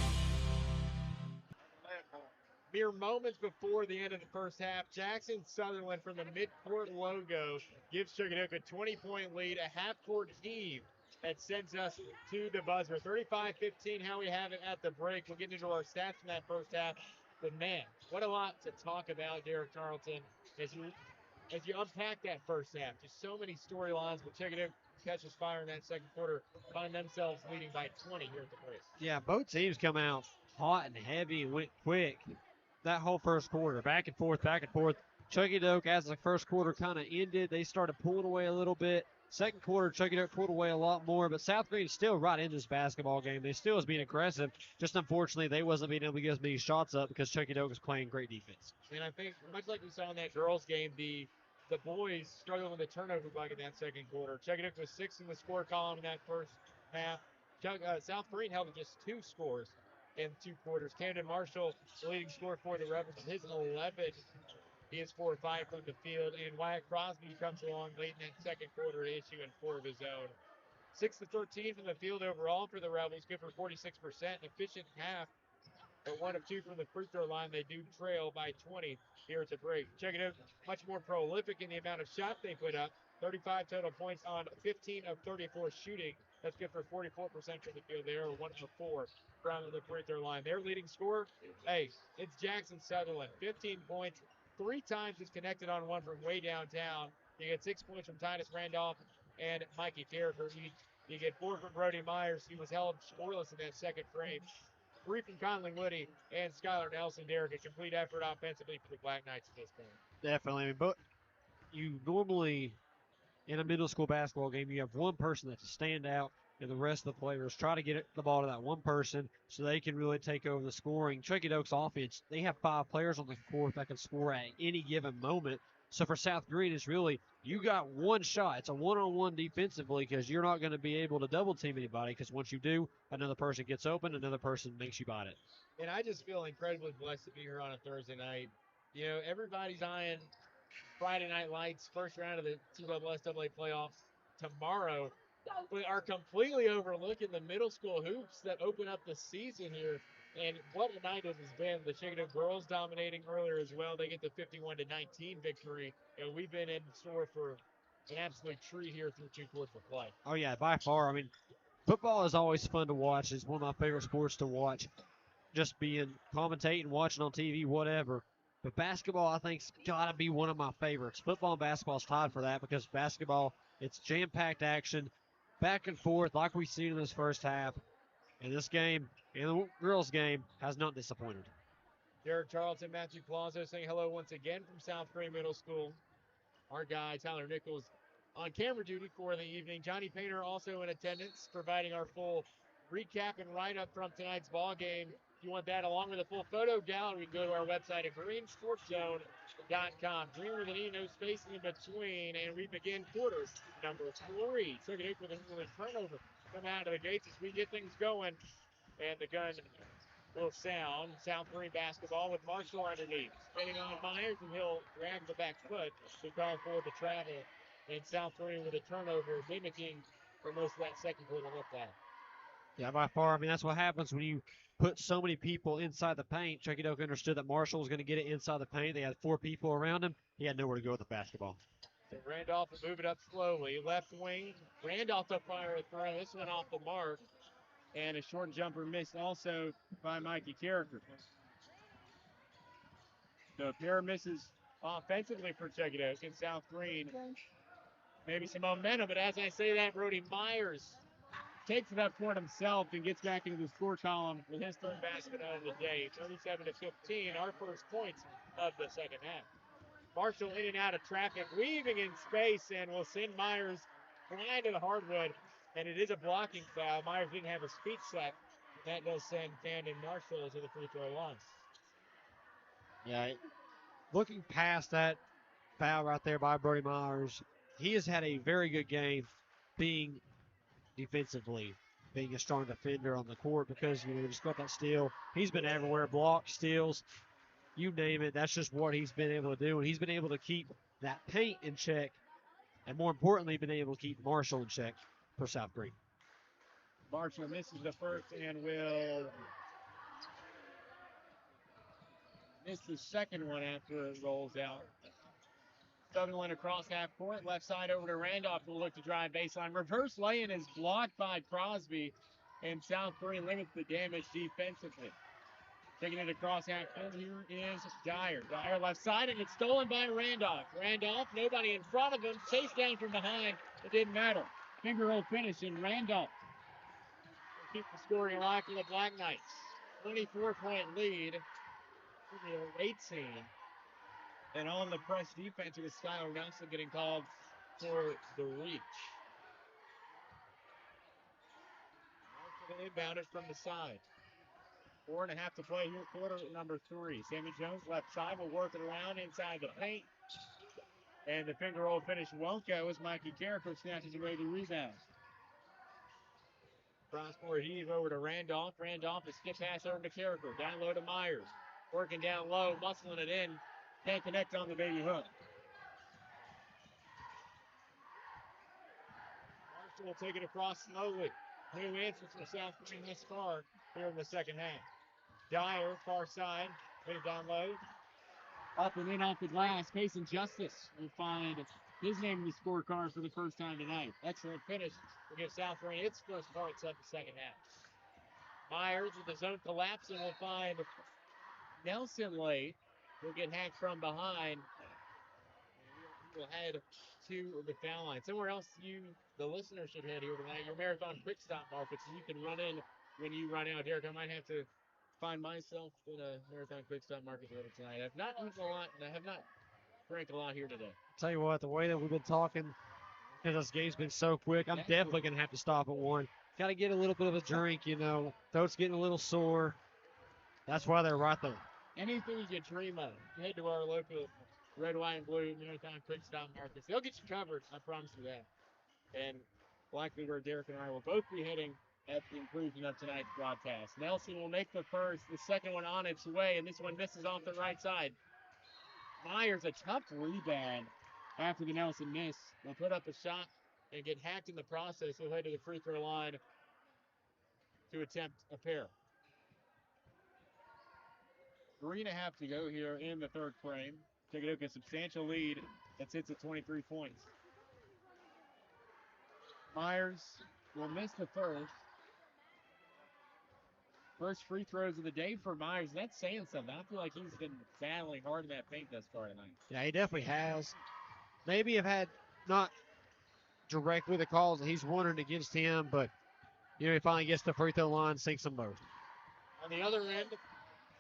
Mere moments before the end of the first half, Jackson Sutherland from the midcourt logo gives Chuckey-Doak a 20-point lead, a half-court heave that sends us to the buzzer. 35-15, how we have it at the break. We'll get into our stats from that first half. But, man, what a lot to talk about, Derek Tarleton, as you unpack that first half. Just so many storylines, but Chuckey-Doak catches fire in that second quarter, find themselves leading by 20 here at the break. Yeah, both teams come out hot and heavy and went quick. That whole first quarter, back and forth, back and forth. Chuckey-Doak, as the first quarter kind of ended, they started pulling away a little bit. Second quarter, Chuckey-Doak pulled away a lot more, but South Greene still right in this basketball game. They still was being aggressive. Just unfortunately, they wasn't being able to get as many shots up because Chuckey-Doak was playing great defense. And I think, much like we saw in that girls' game, the boys struggled with the turnover bucket in that second quarter. Chuckey-Doak was 6th in the score column in that first half. South Greene held to just 2 scores in 2 quarters. Camden Marshall, the leading scorer for the Rebels, his 11. He is 4 or 5 from the field, and Wyatt Crosby comes along late in that second quarter to issue in 4 of his own. 6 to 13 from the field overall for the Rebels, good for 46%, efficient half but 1 of 2 from the free throw line. They do trail by 20 here at the break. Check it out. Much more prolific in the amount of shots they put up. 35 total points on 15 of 34 shooting. That's good for 44% from the field there, 1 of 4 from the free throw line. Their leading scorer, hey, it's Jackson Sutherland. 15 points. 3 times he's connected on one from way downtown. You get 6 points from Titus Randolph and Mikey Carricker. You get 4 from Brody Myers. He was held scoreless in that second frame. 3 from Conley Woody and Skylar Nelson. Derek, a complete effort offensively for the Black Knights at this point. Definitely. I mean, but you normally, in a middle school basketball game, you have one person that's a standout, and the rest of the players try to get the ball to that one person so they can really take over the scoring. Chuckey-Doak's offense, they have 5 players on the court that can score at any given moment. So for South Greene, it's really, you got one shot. It's a one-on-one defensively because you're not going to be able to double-team anybody because once you do, another person gets open, another person makes you bite it. And I just feel incredibly blessed to be here on a Thursday night. You know, everybody's eyeing Friday Night Lights, first round of the NCAA playoffs tomorrow. We are completely overlooking the middle school hoops that open up the season here. And what a night it has been. The Chuckey-Doak girls dominating earlier as well. They get the 51-19 victory. And we've been in store for an absolute treat here through 2 quarters of play. Oh, yeah, by far. I mean, football is always fun to watch. It's one of my favorite sports to watch. Just being commentating, watching on TV, whatever. But basketball, I think, has got to be one of my favorites. Football and basketball is tied for that because basketball, it's jam-packed action, back and forth like we've seen in this first half. And this game, and the girls' game, has not disappointed. Derek Charlton, Matthew Plazo saying hello once again from South Greene Middle School. Our guy, Tyler Nichols, on camera duty for the evening. Johnny Painter also in attendance, providing our full recap and write-up from tonight's ball game. If you want that along with a full photo gallery, go to our website at greensportszone.com. Green with an E, no space in between, and we begin quarter number 3. Chuckey-Doak with an early turnover coming out of the gates as we get things going, and the gun will sound. South Greene basketball with Marshall underneath. Spinning on Myers, and he'll grab the back foot to call for the travel. And South Greene with a turnover, mimicking for most of that second quarter lift out. Yeah, by far. I mean, that's what happens when you put so many people inside the paint. Chuckey-Doak understood that Marshall was going to get it inside the paint. They had 4 people around him. He had nowhere to go with the basketball. So Randolph will move it up slowly. Left wing. Randolph to fire a throw. This one off the mark. And a short jumper missed also by Mikey Carricker. So a pair of misses offensively for Chuckey-Doak and South Greene. Maybe some momentum, but as I say that, Brody Myers takes it up for it himself and gets back into the score column with his 3rd basket of the day. 37-15, our first points of the second half. Marshall in and out of traffic, weaving in space, and will send Myers flying to the hardwood. And it is a blocking foul. Myers didn't have a speed set. That does send Camden Marshall to the free throw line. Yeah, looking past that foul right there by Brody Myers, he has had a very good game being defensively, being a strong defender on the court because, you know, just got that steal. He's been everywhere, blocks, steals, you name it. That's just what he's been able to do. And he's been able to keep that paint in check and, more importantly, been able to keep Marshall in check for South Greene. Marshall misses the first and will miss the second one after it rolls out. Sutherland across half court, left side over to Randolph, will look to drive baseline. Reverse lay-in is blocked by Crosby, and South Greene limits the damage defensively. Taking it across half court, here is Dyer. Dyer left side, and it's stolen by Randolph. Randolph, nobody in front of him, chased down from behind. It didn't matter. Finger roll finish, and Randolph will keep the scoring alive for the Black Knights. 24-point lead. 18. And on the press defense, it was Skylar Nelson getting called for the reach. Marshall inbounded from the side. 4.5 to play here, quarter number 3. Sammy Jones left side will work it around inside the paint. And the finger roll finish won't go as Mikey Carricker snatches away the rebound. Cross-court heave over to Randolph. Randolph, a skip pass over to Carricker. Down low to Myers. Working down low, muscling it in. Can't connect on the baby hook. Marshall will take it across slowly. New answers for South Greene this far here in the second half. Dyer, far side, put it down low. Up and in off the glass. Payson Justice will find his name in the scorecard for the first time tonight. Excellent finish to give South Greene its first points of the second half. Myers with the zone collapse and will find Nelson late. Will get hacked from behind. He will head to the foul line. Somewhere else the listener, should head here tonight. Your Marathon Quick Stop Market, so you can run in when you run out. Derek, I might have to find myself in a Marathon Quick Stop Market tonight. I've not eaten a lot, and I have not drank a lot here today. Tell you what, the way that we've been talking, because this game's been so quick, I'm definitely going to have to stop at one. Got to get a little bit of a drink, Throat's getting a little sore. That's why they're right there. Anything you can dream of, head to our local red, white, and blue Marathon Quick Stop Markets. They'll get you covered. I promise you that. And likely where Derek and I will both be heading at the conclusion of tonight's broadcast. Nelson will make the first, the second one on its way, and this one misses off the right side. Myers, a tough rebound after the Nelson miss. Will put up a shot and get hacked in the process. He'll head to the free throw line to attempt a pair. 3.5 to go here in the third frame. Chuckey-Doak a substantial lead that sits at 23 points. Myers will miss the first. First free throws of the day for Myers. That's saying something. I feel like he's been battling hard in that paint thus far tonight. Yeah, he definitely has. Maybe have had not directly the calls that he's wondering against him, but he finally gets the free throw line, sinks them both. On the other end,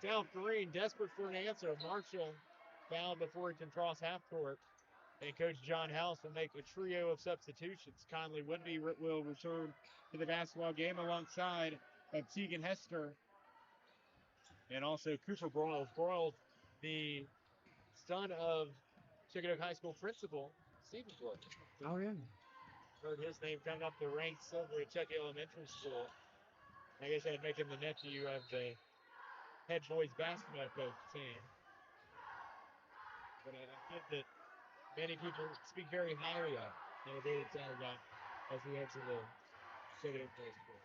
South Greene desperate for an answer. Marshall fouled before he can cross half court. And Coach John House will make a trio of substitutions. Conley Whitney will return to the basketball game alongside of Tegan Hester and also Cooper Broyles. Broyles, the son of Chuckey-Doak High School principal, Stephen Broyles. Oh, yeah. Heard his name come up the ranks over at Chuckey Elementary School. I guess that'd make him the nephew of the head boys basketball coach team. But a kid that many people speak very highly of. And we're very excited about as we head to the Chuckey-Doak High School.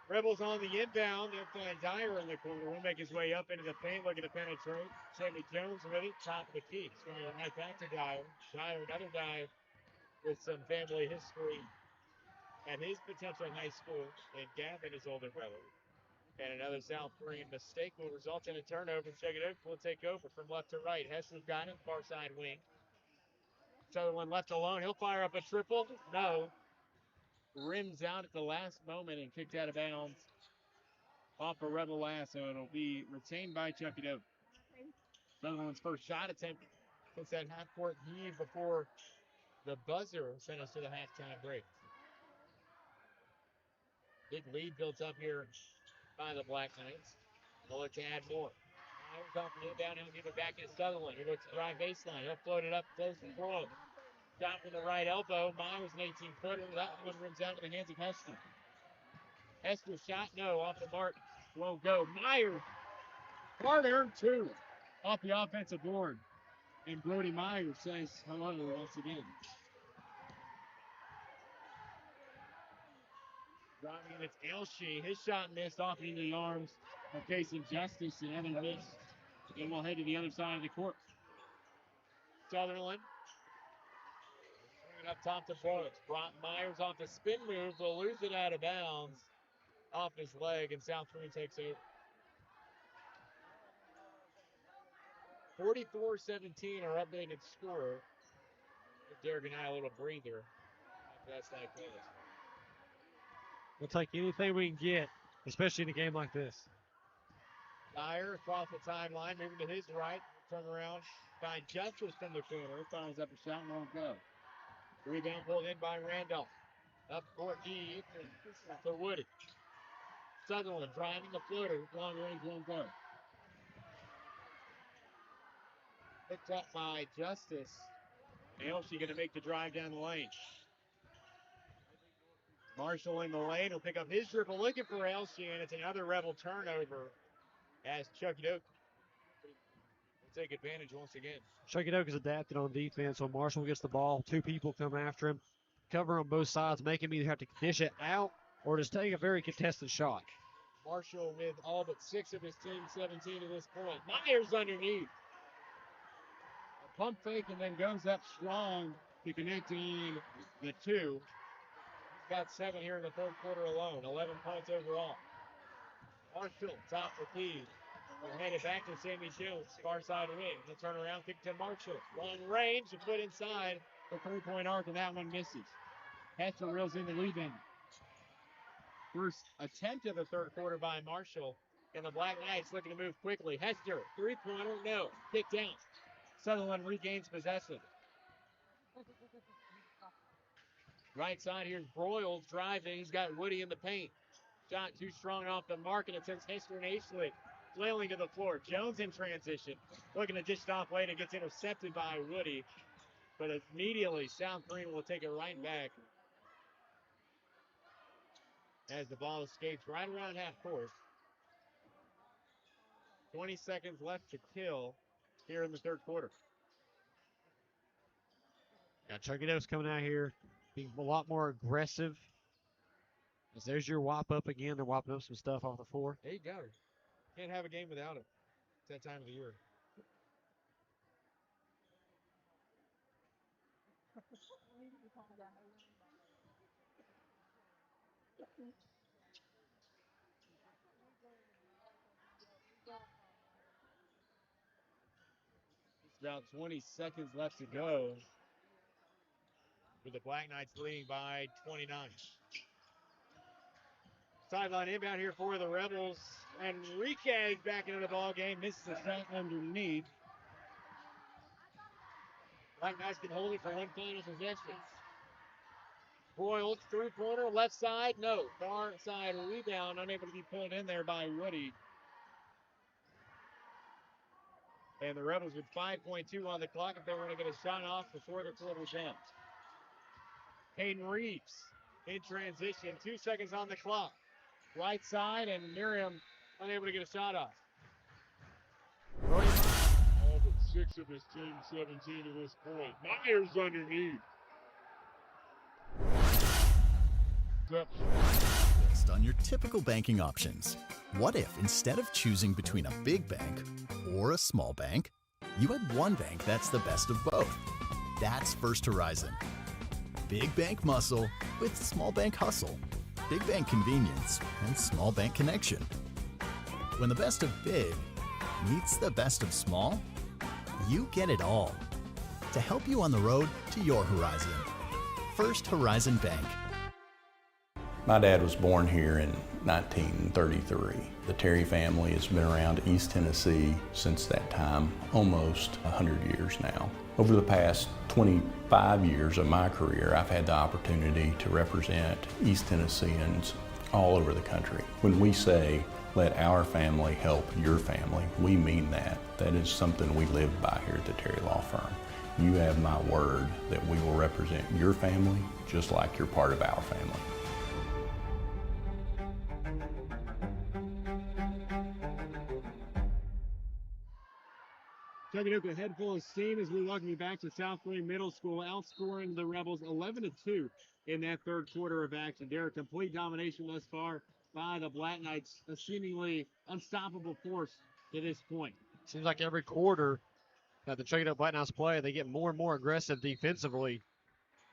Rebels on the inbound. They'll find Dyer in the corner. Will make his way up into the paint, looking to penetrate. Sammy Jones with it, top of the key. Swinging it right back to Dyer. Dyer, another guy with some family history at his potential high school, and Gavin, his older brother. And another South Greene mistake will result in a turnover. Chuckey-Doak will take over from left to right. Hester's got it, far side wing. Sutherland left alone. He'll fire up a triple. No. Rims out at the last moment and kicked out of bounds off a Rebel lasso. It'll be retained by Chuckey-Doak. Sutherland's first shot attempt puts that half-court heave before the buzzer sent us to the halftime break. Big lead built up here by the Black Knights. They'll look to add more. Myers off the inbound. He'll give it back to Sutherland. He looks to drive baseline. He'll float it up close and throw. Shot from the right elbow. Myers an 18-footer. That one rims out to the hands of Hester. Hester's shot, no, off the mark. Won't go. Myers, hard-earned two off the offensive board. And Brody Myers says hello once again. Driving in, it's Elshie. His shot missed off into the arms of Payson Justice. Another miss. And we'll head to the other side of the court. Sutherland. Bring it up top to Brooks. Brought Myers off the spin move. Will lose it out of bounds off his leg, and South Greene takes over. 44-17, our updated score. Derek and I a little breather. That's like this. We'll take anything we can get, especially in a game like this. Dyer across the timeline, moving to his right. Turn around, find Justice from the corner. Fires up a shot and won't go. Rebound pulled in by Randolph. Up court deep to Woody. Sutherland driving the floater. Long range won't go. Picked up by Justice. Elshie going to make the drive down the lane. Marshall in the lane will pick up his dribble, looking for Elshie, and it's another Rebel turnover as Chuckey-Doak will take advantage once again. Chuckey-Doak is adapted on defense. When Marshall gets the ball, two people come after him, cover on both sides, make him either have to dish it out or just take a very contested shot. Marshall with all but 6 of his team 17 to this point. Myers underneath. A pump fake and then goes up strong to connect on the 2. He's got 7 here in the third quarter alone. 11 points overall. Marshall, top of the key. We'll hand it back to Sammy Jones. Far side wing. He'll turn around, kick to Marshall. Long range, a foot inside. The 3-point arc, and that one misses. Hester reels in the rebound. First attempt of the third quarter by Marshall. And the Black Knights looking to move quickly. Hester, 3-pointer, no. Kicked out. Sutherland regains possession. Right side, here's Broyles driving. He's got Woody in the paint. Shot too strong off the mark, and it sends Hester and Aisley flailing to the floor. Jones in transition. Looking to dish it off late. It gets intercepted by Woody. But immediately, South Greene will take it right back as the ball escapes right around half court. 20 seconds left to kill here in the third quarter. Yeah, Chuckey-Doak's coming out here being a lot more aggressive. As there's your whop up again. They're whopping up some stuff off the floor. There you go. Can't have a game without him. It's that time of the year. It's about 20 seconds left to go, with the Black Knights leading by 29. Sideline inbound here for the Rebels. Enrique back into the ball game. Misses a shot underneath. Black Knights can hold it for one final possession. Broyles, 3-pointer, left side, no. Far side rebound, unable to be pulled in there by Woody. And the Rebels with 5.2 on the clock if they want to get a shot off before the quarter's end. Caden Reeves in transition, 2 seconds on the clock. Right side, and Miriam unable to get a shot off. All but 6 of his team 17 to this point. Myers underneath. Based on your typical banking options. What if instead of choosing between a big bank or a small bank, you had one bank that's the best of both? That's First Horizon. Big bank muscle with small bank hustle. Big bank convenience and small bank connection. When the best of big meets the best of small, you get it all. To help you on the road to your horizon. First Horizon Bank. My dad was born here in 1933. The Terry family has been around East Tennessee since that time, almost 100 years now. Over the past 25 years of my career, I've had the opportunity to represent East Tennesseans all over the country. When we say, let our family help your family, we mean that. That is something we live by here at the Terry Law Firm. You have my word that we will represent your family just like you're part of our family. Chuckey-Doak a head full of steam as we welcome you back to South Greene Middle School, outscoring the Rebels 11-2 in that third quarter of action. Derek, complete domination thus far by the Black Knights, a seemingly unstoppable force to this point. Seems like every quarter that the Chuckey-Doak Black Knights play, they get more and more aggressive defensively.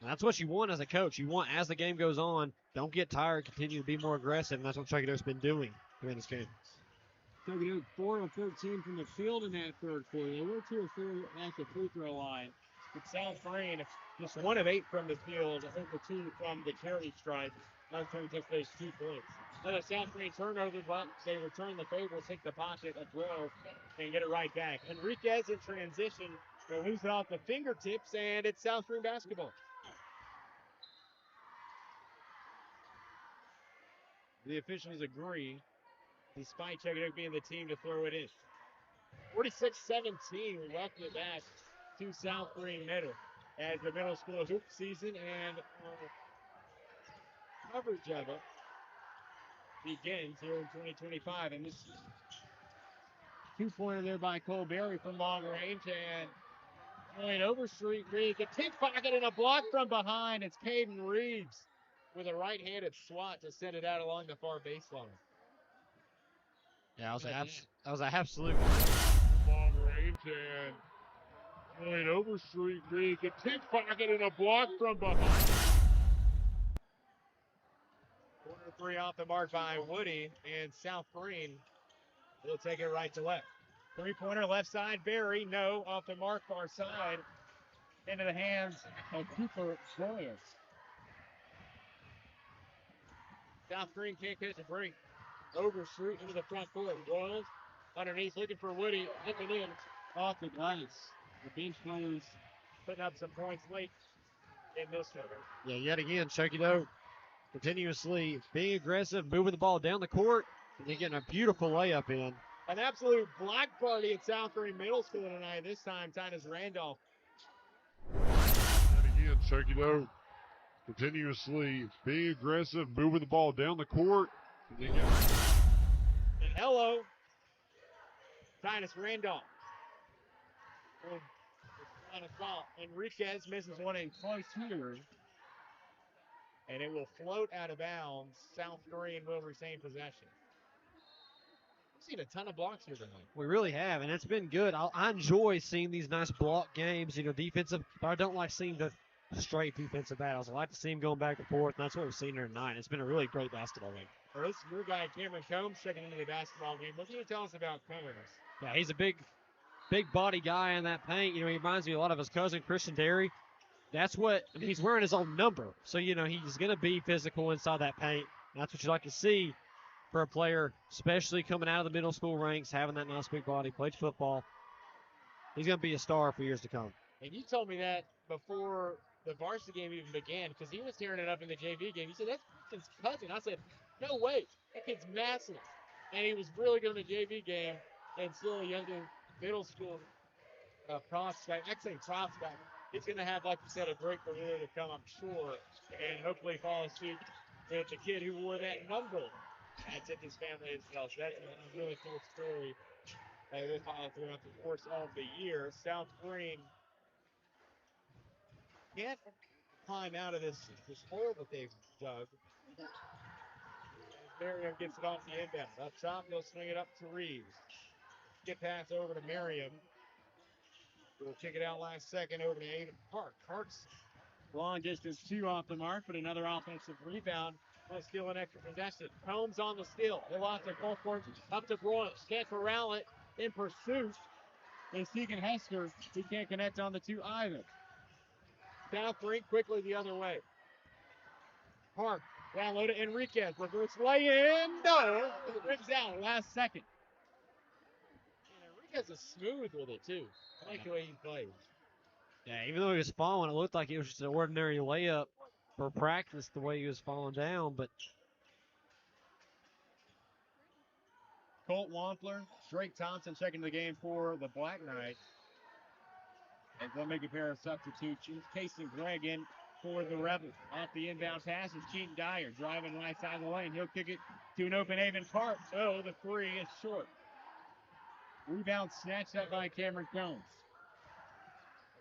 And that's what you want as a coach. You want, as the game goes on, don't get tired, continue to be more aggressive, and that's what Chuckey-Doak's been doing during this game. Chuckey-Doak 4 of 13 from the field in that third quarter. They were 2 of 4 at the free throw line. But South Greene, just 1 of 8 from the field, over 2 from the carry stripe. South Greene just those 2 points. Then a South Greene turnover, but they return the favor, take the pocket, a throw, and get it right back. Enriquez in transition. They lose it off the fingertips, and it's South Greene basketball. The officials agree, despite Chuckey-Doak being the team to throw it in. 46-17, we welcome it back to South Greene Middle as the middle school hoop season and coverage of it begins here in 2025. And this 2-pointer there by Cole Berry from long range, and going Overstreet Reed, a tick pocket and a block from behind. It's Caden Reeves with a right-handed swat to send it out along the far baseline. Yeah, that was an absolute. Long range and going Overstreet creates a pickpocket and a block from behind. Corner three off the mark by Woody, and South Greene will take it right to left. Three-pointer left side, Barry, no, off the mark far side, into the hands of Cooper Williams. South Greene can't catch a break. Overstreet into the front court. Royals underneath looking for Woody, looking in off the glass. The bench players putting up some points late in this one. Yeah, yet again, Chuckey-Doak continuously being aggressive, moving the ball down the court, and then getting a beautiful layup in. An absolute block party at South Greene Middle School tonight. This time, Titus Randolph. And again, Chuckey-Doak continuously being aggressive, moving the ball down the court. And hello, Titus Randolph. On a foul. Enriquez misses one in close here. And it will float out of bounds. South Greene will retain possession. We've seen a ton of blocks here tonight. We really have, and it's been good. I enjoy seeing these nice block games, defensive, but I don't like seeing the straight defensive battles. I like to see them going back and forth, and that's what we've seen here tonight. It's been a really great basketball game. Well, this is your guy, Cameron Combs, checking into the basketball game. What can you tell us about Combs? Yeah, he's a big body guy in that paint. He reminds me a lot of his cousin, Christian Terry. That's he's wearing his own number. So, he's going to be physical inside that paint. That's what you like to see for a player, especially coming out of the middle school ranks, having that nice big body, played football. He's going to be a star for years to come. And you told me that before the varsity game even began, because he was tearing it up in the JV game. He said, that's his cousin. I said, no way. That kid's massive. And he was really good in the JV game and still a young middle school prospect. Excellent prospect. He's going to have, like you said, a great career to come, I'm sure, and hopefully follow suit with the kid who wore that number. That's in his family as well. So that's a really cool story that we'll follow throughout the course of the year. South Greene can't climb out of this hole that they've dug. As Merriam gets it off the inbound. Up top, they'll swing it up to Reeves. Get pass over to Merriam. We'll kick it out last second over to Aiden Park. Park's long distance two off the mark, but another offensive rebound. Will steal an extra possession. Combs on the steal. They lost their full court up to Broyles. Can't corral it in pursuit. They seeking Hester. He can't connect on the two either. South Greene quickly the other way. Park down low to Enriquez. Reverse lay in. No. It rips out last second. Enriquez is smooth with it too. I like the way he plays. Yeah, even though he was falling, it looked like it was just an ordinary layup for practice the way he was falling down, but Colt Wampler, Drake Thompson checking the game for the Black Knights. And they'll make a pair of substitutes. Casey Gregg in for the Rebels. Off the inbound pass is Keaton Dyer driving right side of the lane. He'll kick it to an open Avon Park. Oh, the three is short. Rebound snatched up by Cameron Combs.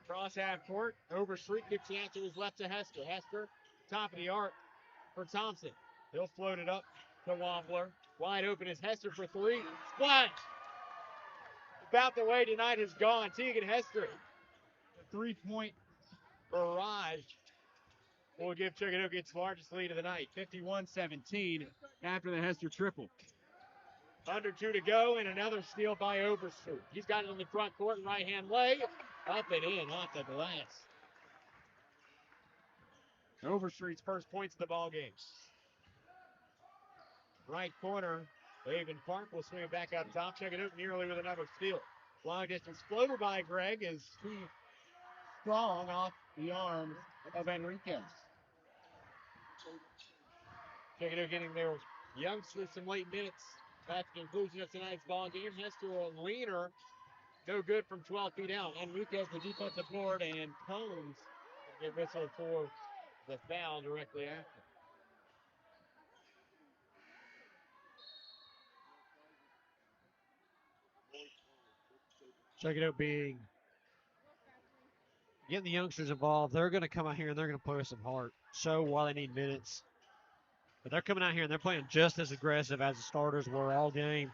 Across half court, Overstreet gets the answer to his left to Hester. Hester, top of the arc for Thompson. He'll float it up to Wampler. Wide open is Hester for three. Splash! About the way tonight has gone. Tegan Hester. The 3-point barrage will give Chuckey-Doak its largest lead of the night. 51-17 after the Hester triple. Under two to go, and another steal by Overstreet. He's got it in the front court, right-hand leg. Up and in, off the glass. Overstreet's first points of the ball game. Right corner, Avon Park will swing it back up top. Chuckey-Doak nearly with another steal. Long distance floater by Gregg is too strong off the arms of Enriquez. Chuckey-Doak getting their youngsters some late minutes at the conclusion of tonight's ball game. Hester a leaner, no good from 12 feet out. Enriquez the defensive board, and Combs get whistled for the foul directly after. Chuckey-Doak getting the youngsters involved. They're going to come out here and they're going to play with some heart, show why they need minutes. But they're coming out here and they're playing just as aggressive as the starters were all game.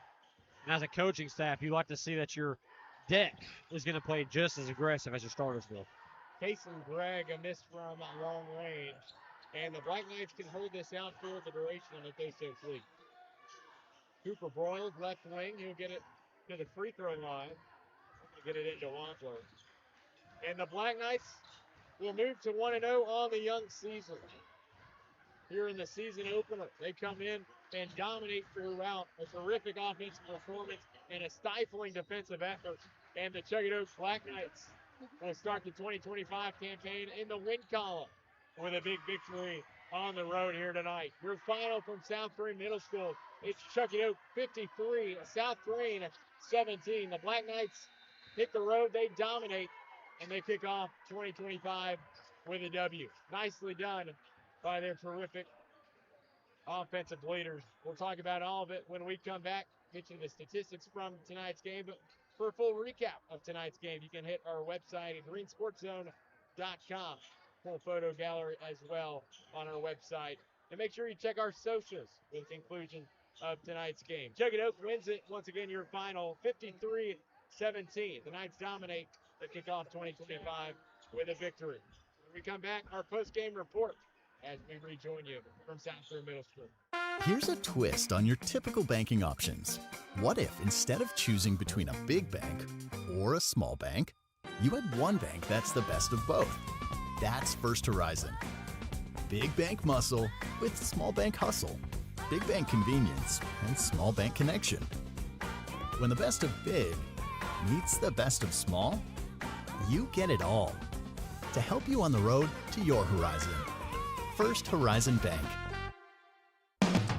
And as a coaching staff, you like to see that your deck is going to play just as aggressive as your starters will. Casey Gregg, a miss from long range. And the Black Knights can hold this out for the duration if they so please. Cooper Broyles, left wing. He'll get it to the free throw line. Get it into Wampler. And the Black Knights will move to 1-0 on the young season. Here in the season opener, they come in and dominate throughout. A terrific offensive performance and a stifling defensive effort. And the Chuckey-Doak Black Knights will start the 2025 campaign in the win column with a big victory on the road here tonight. Your final from South Greene Middle School. It's Chuckey-Doak 53, South Greene 17. The Black Knights hit the road, they dominate, and they kick off 2025 with a W. Nicely done by their terrific offensive leaders. We'll talk about all of it when we come back, get you the statistics from tonight's game. But for a full recap of tonight's game, you can hit our website at greensportszone.com. Full photo gallery as well on our website. And make sure you check our socials with the conclusion of tonight's game. Chuckey-Doak wins it once again, your final 53-17. The Knights dominate the kickoff 2025 with a victory. When we come back, our post-game report as we rejoin you from South Greene Middle School. Here's a twist on your typical banking options. What if instead of choosing between a big bank or a small bank, you had one bank that's the best of both? That's First Horizon. Big bank muscle with small bank hustle. Big bank convenience and small bank connection. When the best of big meets the best of small, you get it all. To help you on the road to your horizon. First Horizon Bank.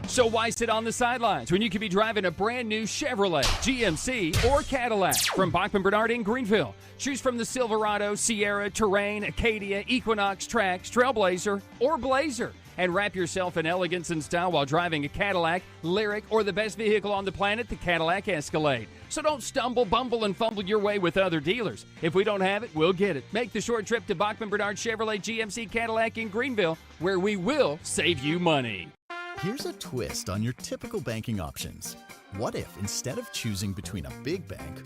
So why sit on the sidelines when you could be driving a brand new Chevrolet, GMC, or Cadillac from Bachman Bernard in Greenville? Choose from the Silverado, Sierra, Terrain, Acadia, Equinox, Trax, Trailblazer, or Blazer. And wrap yourself in elegance and style while driving a Cadillac, Lyric, or the best vehicle on the planet, the Cadillac Escalade. So don't stumble, bumble, and fumble your way with other dealers. If we don't have it, we'll get it. Make the short trip to Bachman Bernard Chevrolet GMC Cadillac in Greenville, where we will save you money. Here's a twist on your typical banking options. What if instead of choosing between a big bank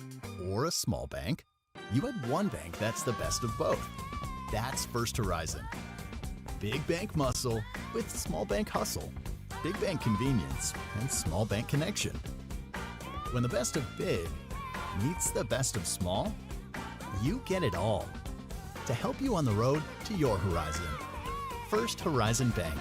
or a small bank, you had one bank that's the best of both? That's First Horizon. Big bank muscle with small bank hustle. Big bank convenience and small bank connection. When the best of big meets the best of small, you get it all. To help you on the road to your horizon. First Horizon Bank.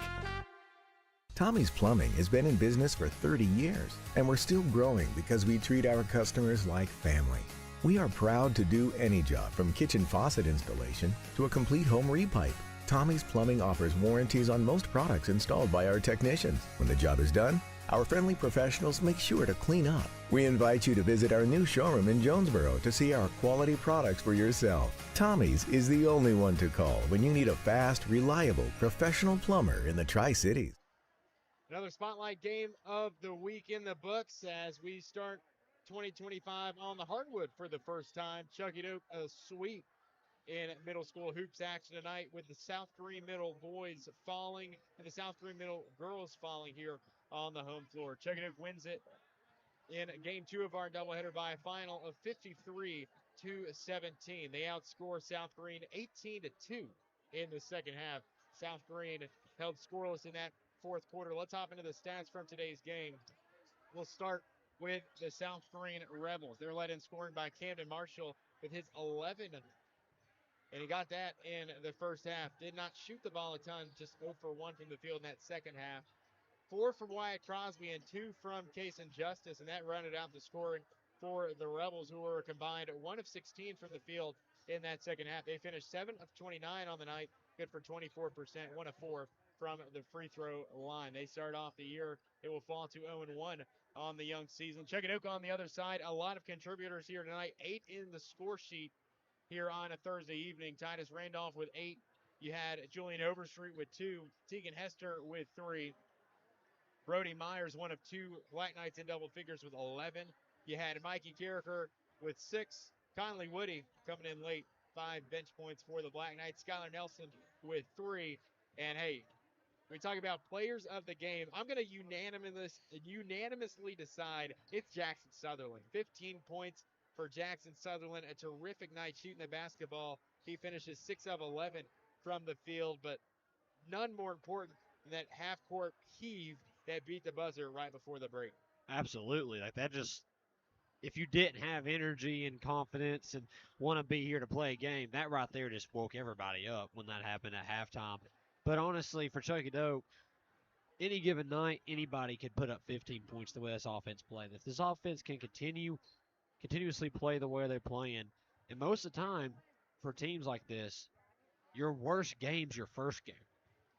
Tommy's Plumbing has been in business for 30 years, and we're still growing because we treat our customers like family. We are proud to do any job from kitchen faucet installation to a complete home repipe. Tommy's Plumbing offers warranties on most products installed by our technicians. When the job is done, our friendly professionals make sure to clean up. We invite you to visit our new showroom in Jonesboro to see our quality products for yourself. Tommy's is the only one to call when you need a fast, reliable, professional plumber in the Tri-Cities. Another spotlight game of the week in the books as we start 2025 on the hardwood for the first time. Chuckey-Doak a sweep in middle school hoops action tonight with the South Greene Middle boys falling and the South Greene Middle girls falling here on the home floor. Chuckey-Doak wins it in game 2 of our doubleheader by a final of 53-17. They outscore South Greene 18-2 in the second half. South Greene held scoreless in that fourth quarter. Let's hop into the stats from today's game. We'll start with the South Greene Rebels. They're led in scoring by Camden Marshall with his 11, and he got that in the first half. Did not shoot the ball a ton, just 0 for 1 from the field in that second half. 4 from Wyatt Crosby and 2 from Kason Justice, and that rounded out the scoring for the Rebels, who were combined 1 of 16 from the field in that second half. They finished 7 of 29 on the night, good for 24%, 1 of 4 from the free throw line. They start off the year, it will fall to 0-1 on the young season. Chuckey-Doak on the other side, a lot of contributors here tonight, 8 in the score sheet here on a Thursday evening. Titus Randolph with 8. You had Julian Overstreet with 2, Tegan Hester with 3. Brody Myers, 1 of 2 Black Knights in double figures with 11. You had Mikey Carricker with 6. Conley Woody coming in late, 5 bench points for the Black Knights. Skylar Nelson with 3. And hey, we talk about players of the game. I'm going to unanimously decide it's Jackson Sutherland. 15 points for Jackson Sutherland. A terrific night shooting the basketball. He finishes 6 of 11 from the field, but none more important than that half-court heave that beat the buzzer right before the break. Absolutely. Like that just, if you didn't have energy and confidence and want to be here to play a game, that right there just woke everybody up when that happened at halftime. But honestly, for Chuckey-Doak, any given night, anybody could put up 15 points the way this offense plays. If this offense can continuously play the way they're playing, and most of the time, for teams like this, your worst game's your first game.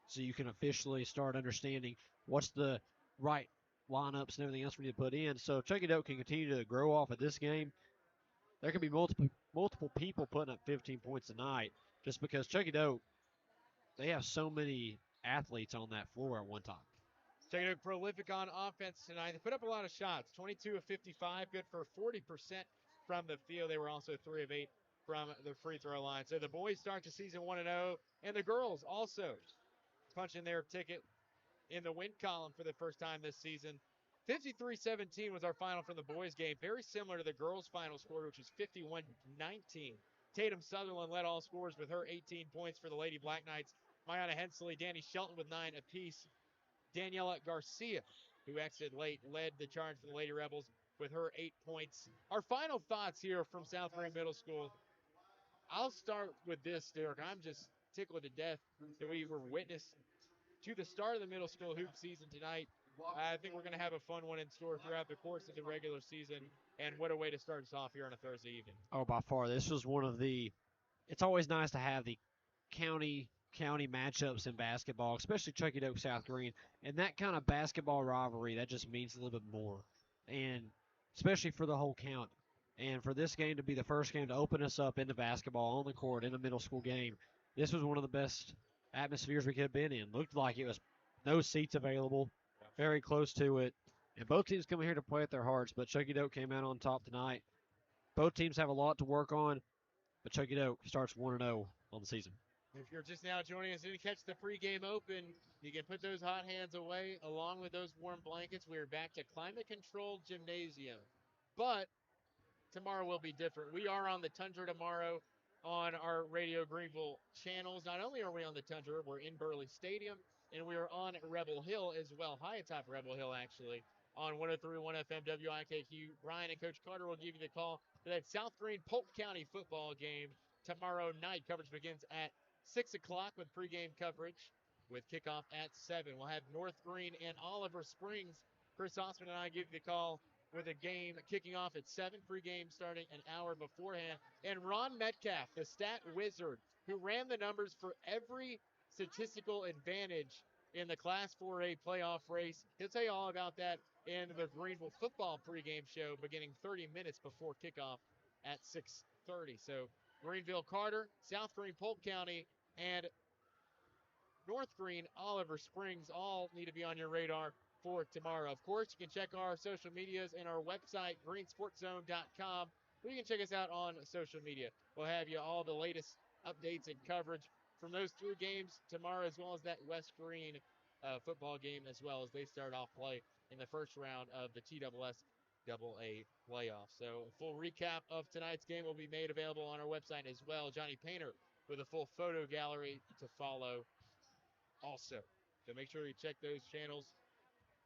So you can officially start understanding what's the right lineups and everything else we need to put in. So if Chuckey-Doak can continue to grow off of this game, there can be multiple people putting up 15 points tonight just because Chuckey-Doak, they have so many athletes on that floor at one time. Chuckey-Doak prolific on offense tonight. They put up a lot of shots, 22 of 55, good for 40% from the field. They were also 3 of 8 from the free throw line. So the boys start the season 1-0, and the girls also punching their ticket in the win column for the first time this season. 53-17 was our final from the boys game. Very similar to the girls' final score, which was 51-19. Tatum Sutherland led all scorers with her 18 points for the Lady Black Knights. Mayana Hensley, Danny Shelton with 9 apiece. Daniela Garcia, who exited late, led the charge for the Lady Rebels with her 8 points. Our final thoughts here from South Greene Middle School. I'll start with this, Derek. I'm just tickled to death that we were witness to the start of the middle school hoop season tonight. I think we're going to have a fun one in store throughout the course of the regular season, and what a way to start us off here on a Thursday evening. Oh, by far, this was one of the – it's always nice to have the county matchups in basketball, especially Chuckey-Doak South Greene, and that kind of basketball rivalry, that just means a little bit more, and especially for the whole county. And for this game to be the first game to open us up into basketball on the court in a middle school game, this was one of the best atmospheres we could have been in. Looked like it was no seats available, very close to it. And both teams coming here to play at their hearts, but Chuckey-Doak came out on top tonight. Both teams have a lot to work on, but Chuckey-Doak starts 1-0 on the season. If you're just now joining us, didn't catch the pregame open, you can put those hot hands away along with those warm blankets. We're back to climate-controlled gymnasium. But tomorrow will be different. We are on the Tundra tomorrow on our Radio Greenville channels. Not only are we on the Tundra, we're in Burley Stadium, and we are on Rebel Hill as well, high atop Rebel Hill, actually, on 103.1 FM WIKQ. Brian and Coach Carter will give you the call for that South Greene Polk County football game tomorrow night. Coverage begins at 6 o'clock with pregame coverage with kickoff at 7. We'll have North Greene and Oliver Springs. Chris Osman and I give you the call with a game kicking off at 7, pregame starting an hour beforehand. And Ron Metcalf, the stat wizard, who ran the numbers for every statistical advantage in the Class 4A playoff race. He'll tell you all about that in the Greenville football pregame show beginning 30 minutes before kickoff at 6:30. So Greenville Carter, South Greene Polk County, and North Greene Oliver Springs all need to be on your radar for tomorrow. Of course, you can check our social medias and our website, greensportzone.com. Or you can check us out on social media. We'll have you all the latest updates and coverage from those 3 games tomorrow, as well as that West Greene football game, as well as they start off play in the first round of the TSS AA playoffs. So a full recap of tonight's game will be made available on our website as well. Johnny Painter with a full photo gallery to follow also. So make sure you check those channels.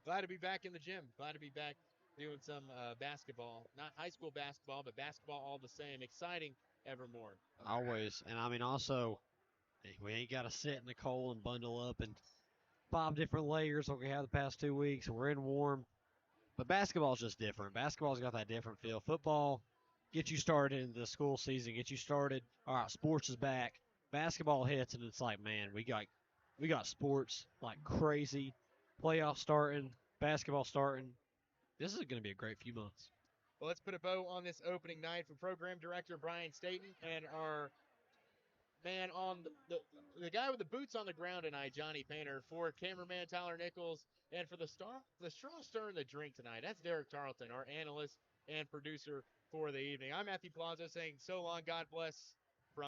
Glad to be back in the gym. Glad to be back doing some basketball. Not high school basketball, but basketball all the same. Exciting evermore. Always. And I mean, also, we ain't got to sit in the cold and bundle up in 5 different layers like we have the past 2 weeks. And we're in warm. But basketball's just different. Basketball's got that different feel. Football gets you started in the school season, gets you started. All right, sports is back. Basketball hits, and it's like, man, we got sports like crazy. Playoffs starting, basketball starting. This is going to be a great few months. Well, let's put a bow on this opening night for Program Director Brian Staten and our man on the guy with the boots on the ground tonight, Johnny Painter, for cameraman Tyler Nichols, and for the straw stirring the drink tonight. That's Derek Tarleton, our analyst and producer for the evening. I'm Matthew Palazzo saying so long, God bless,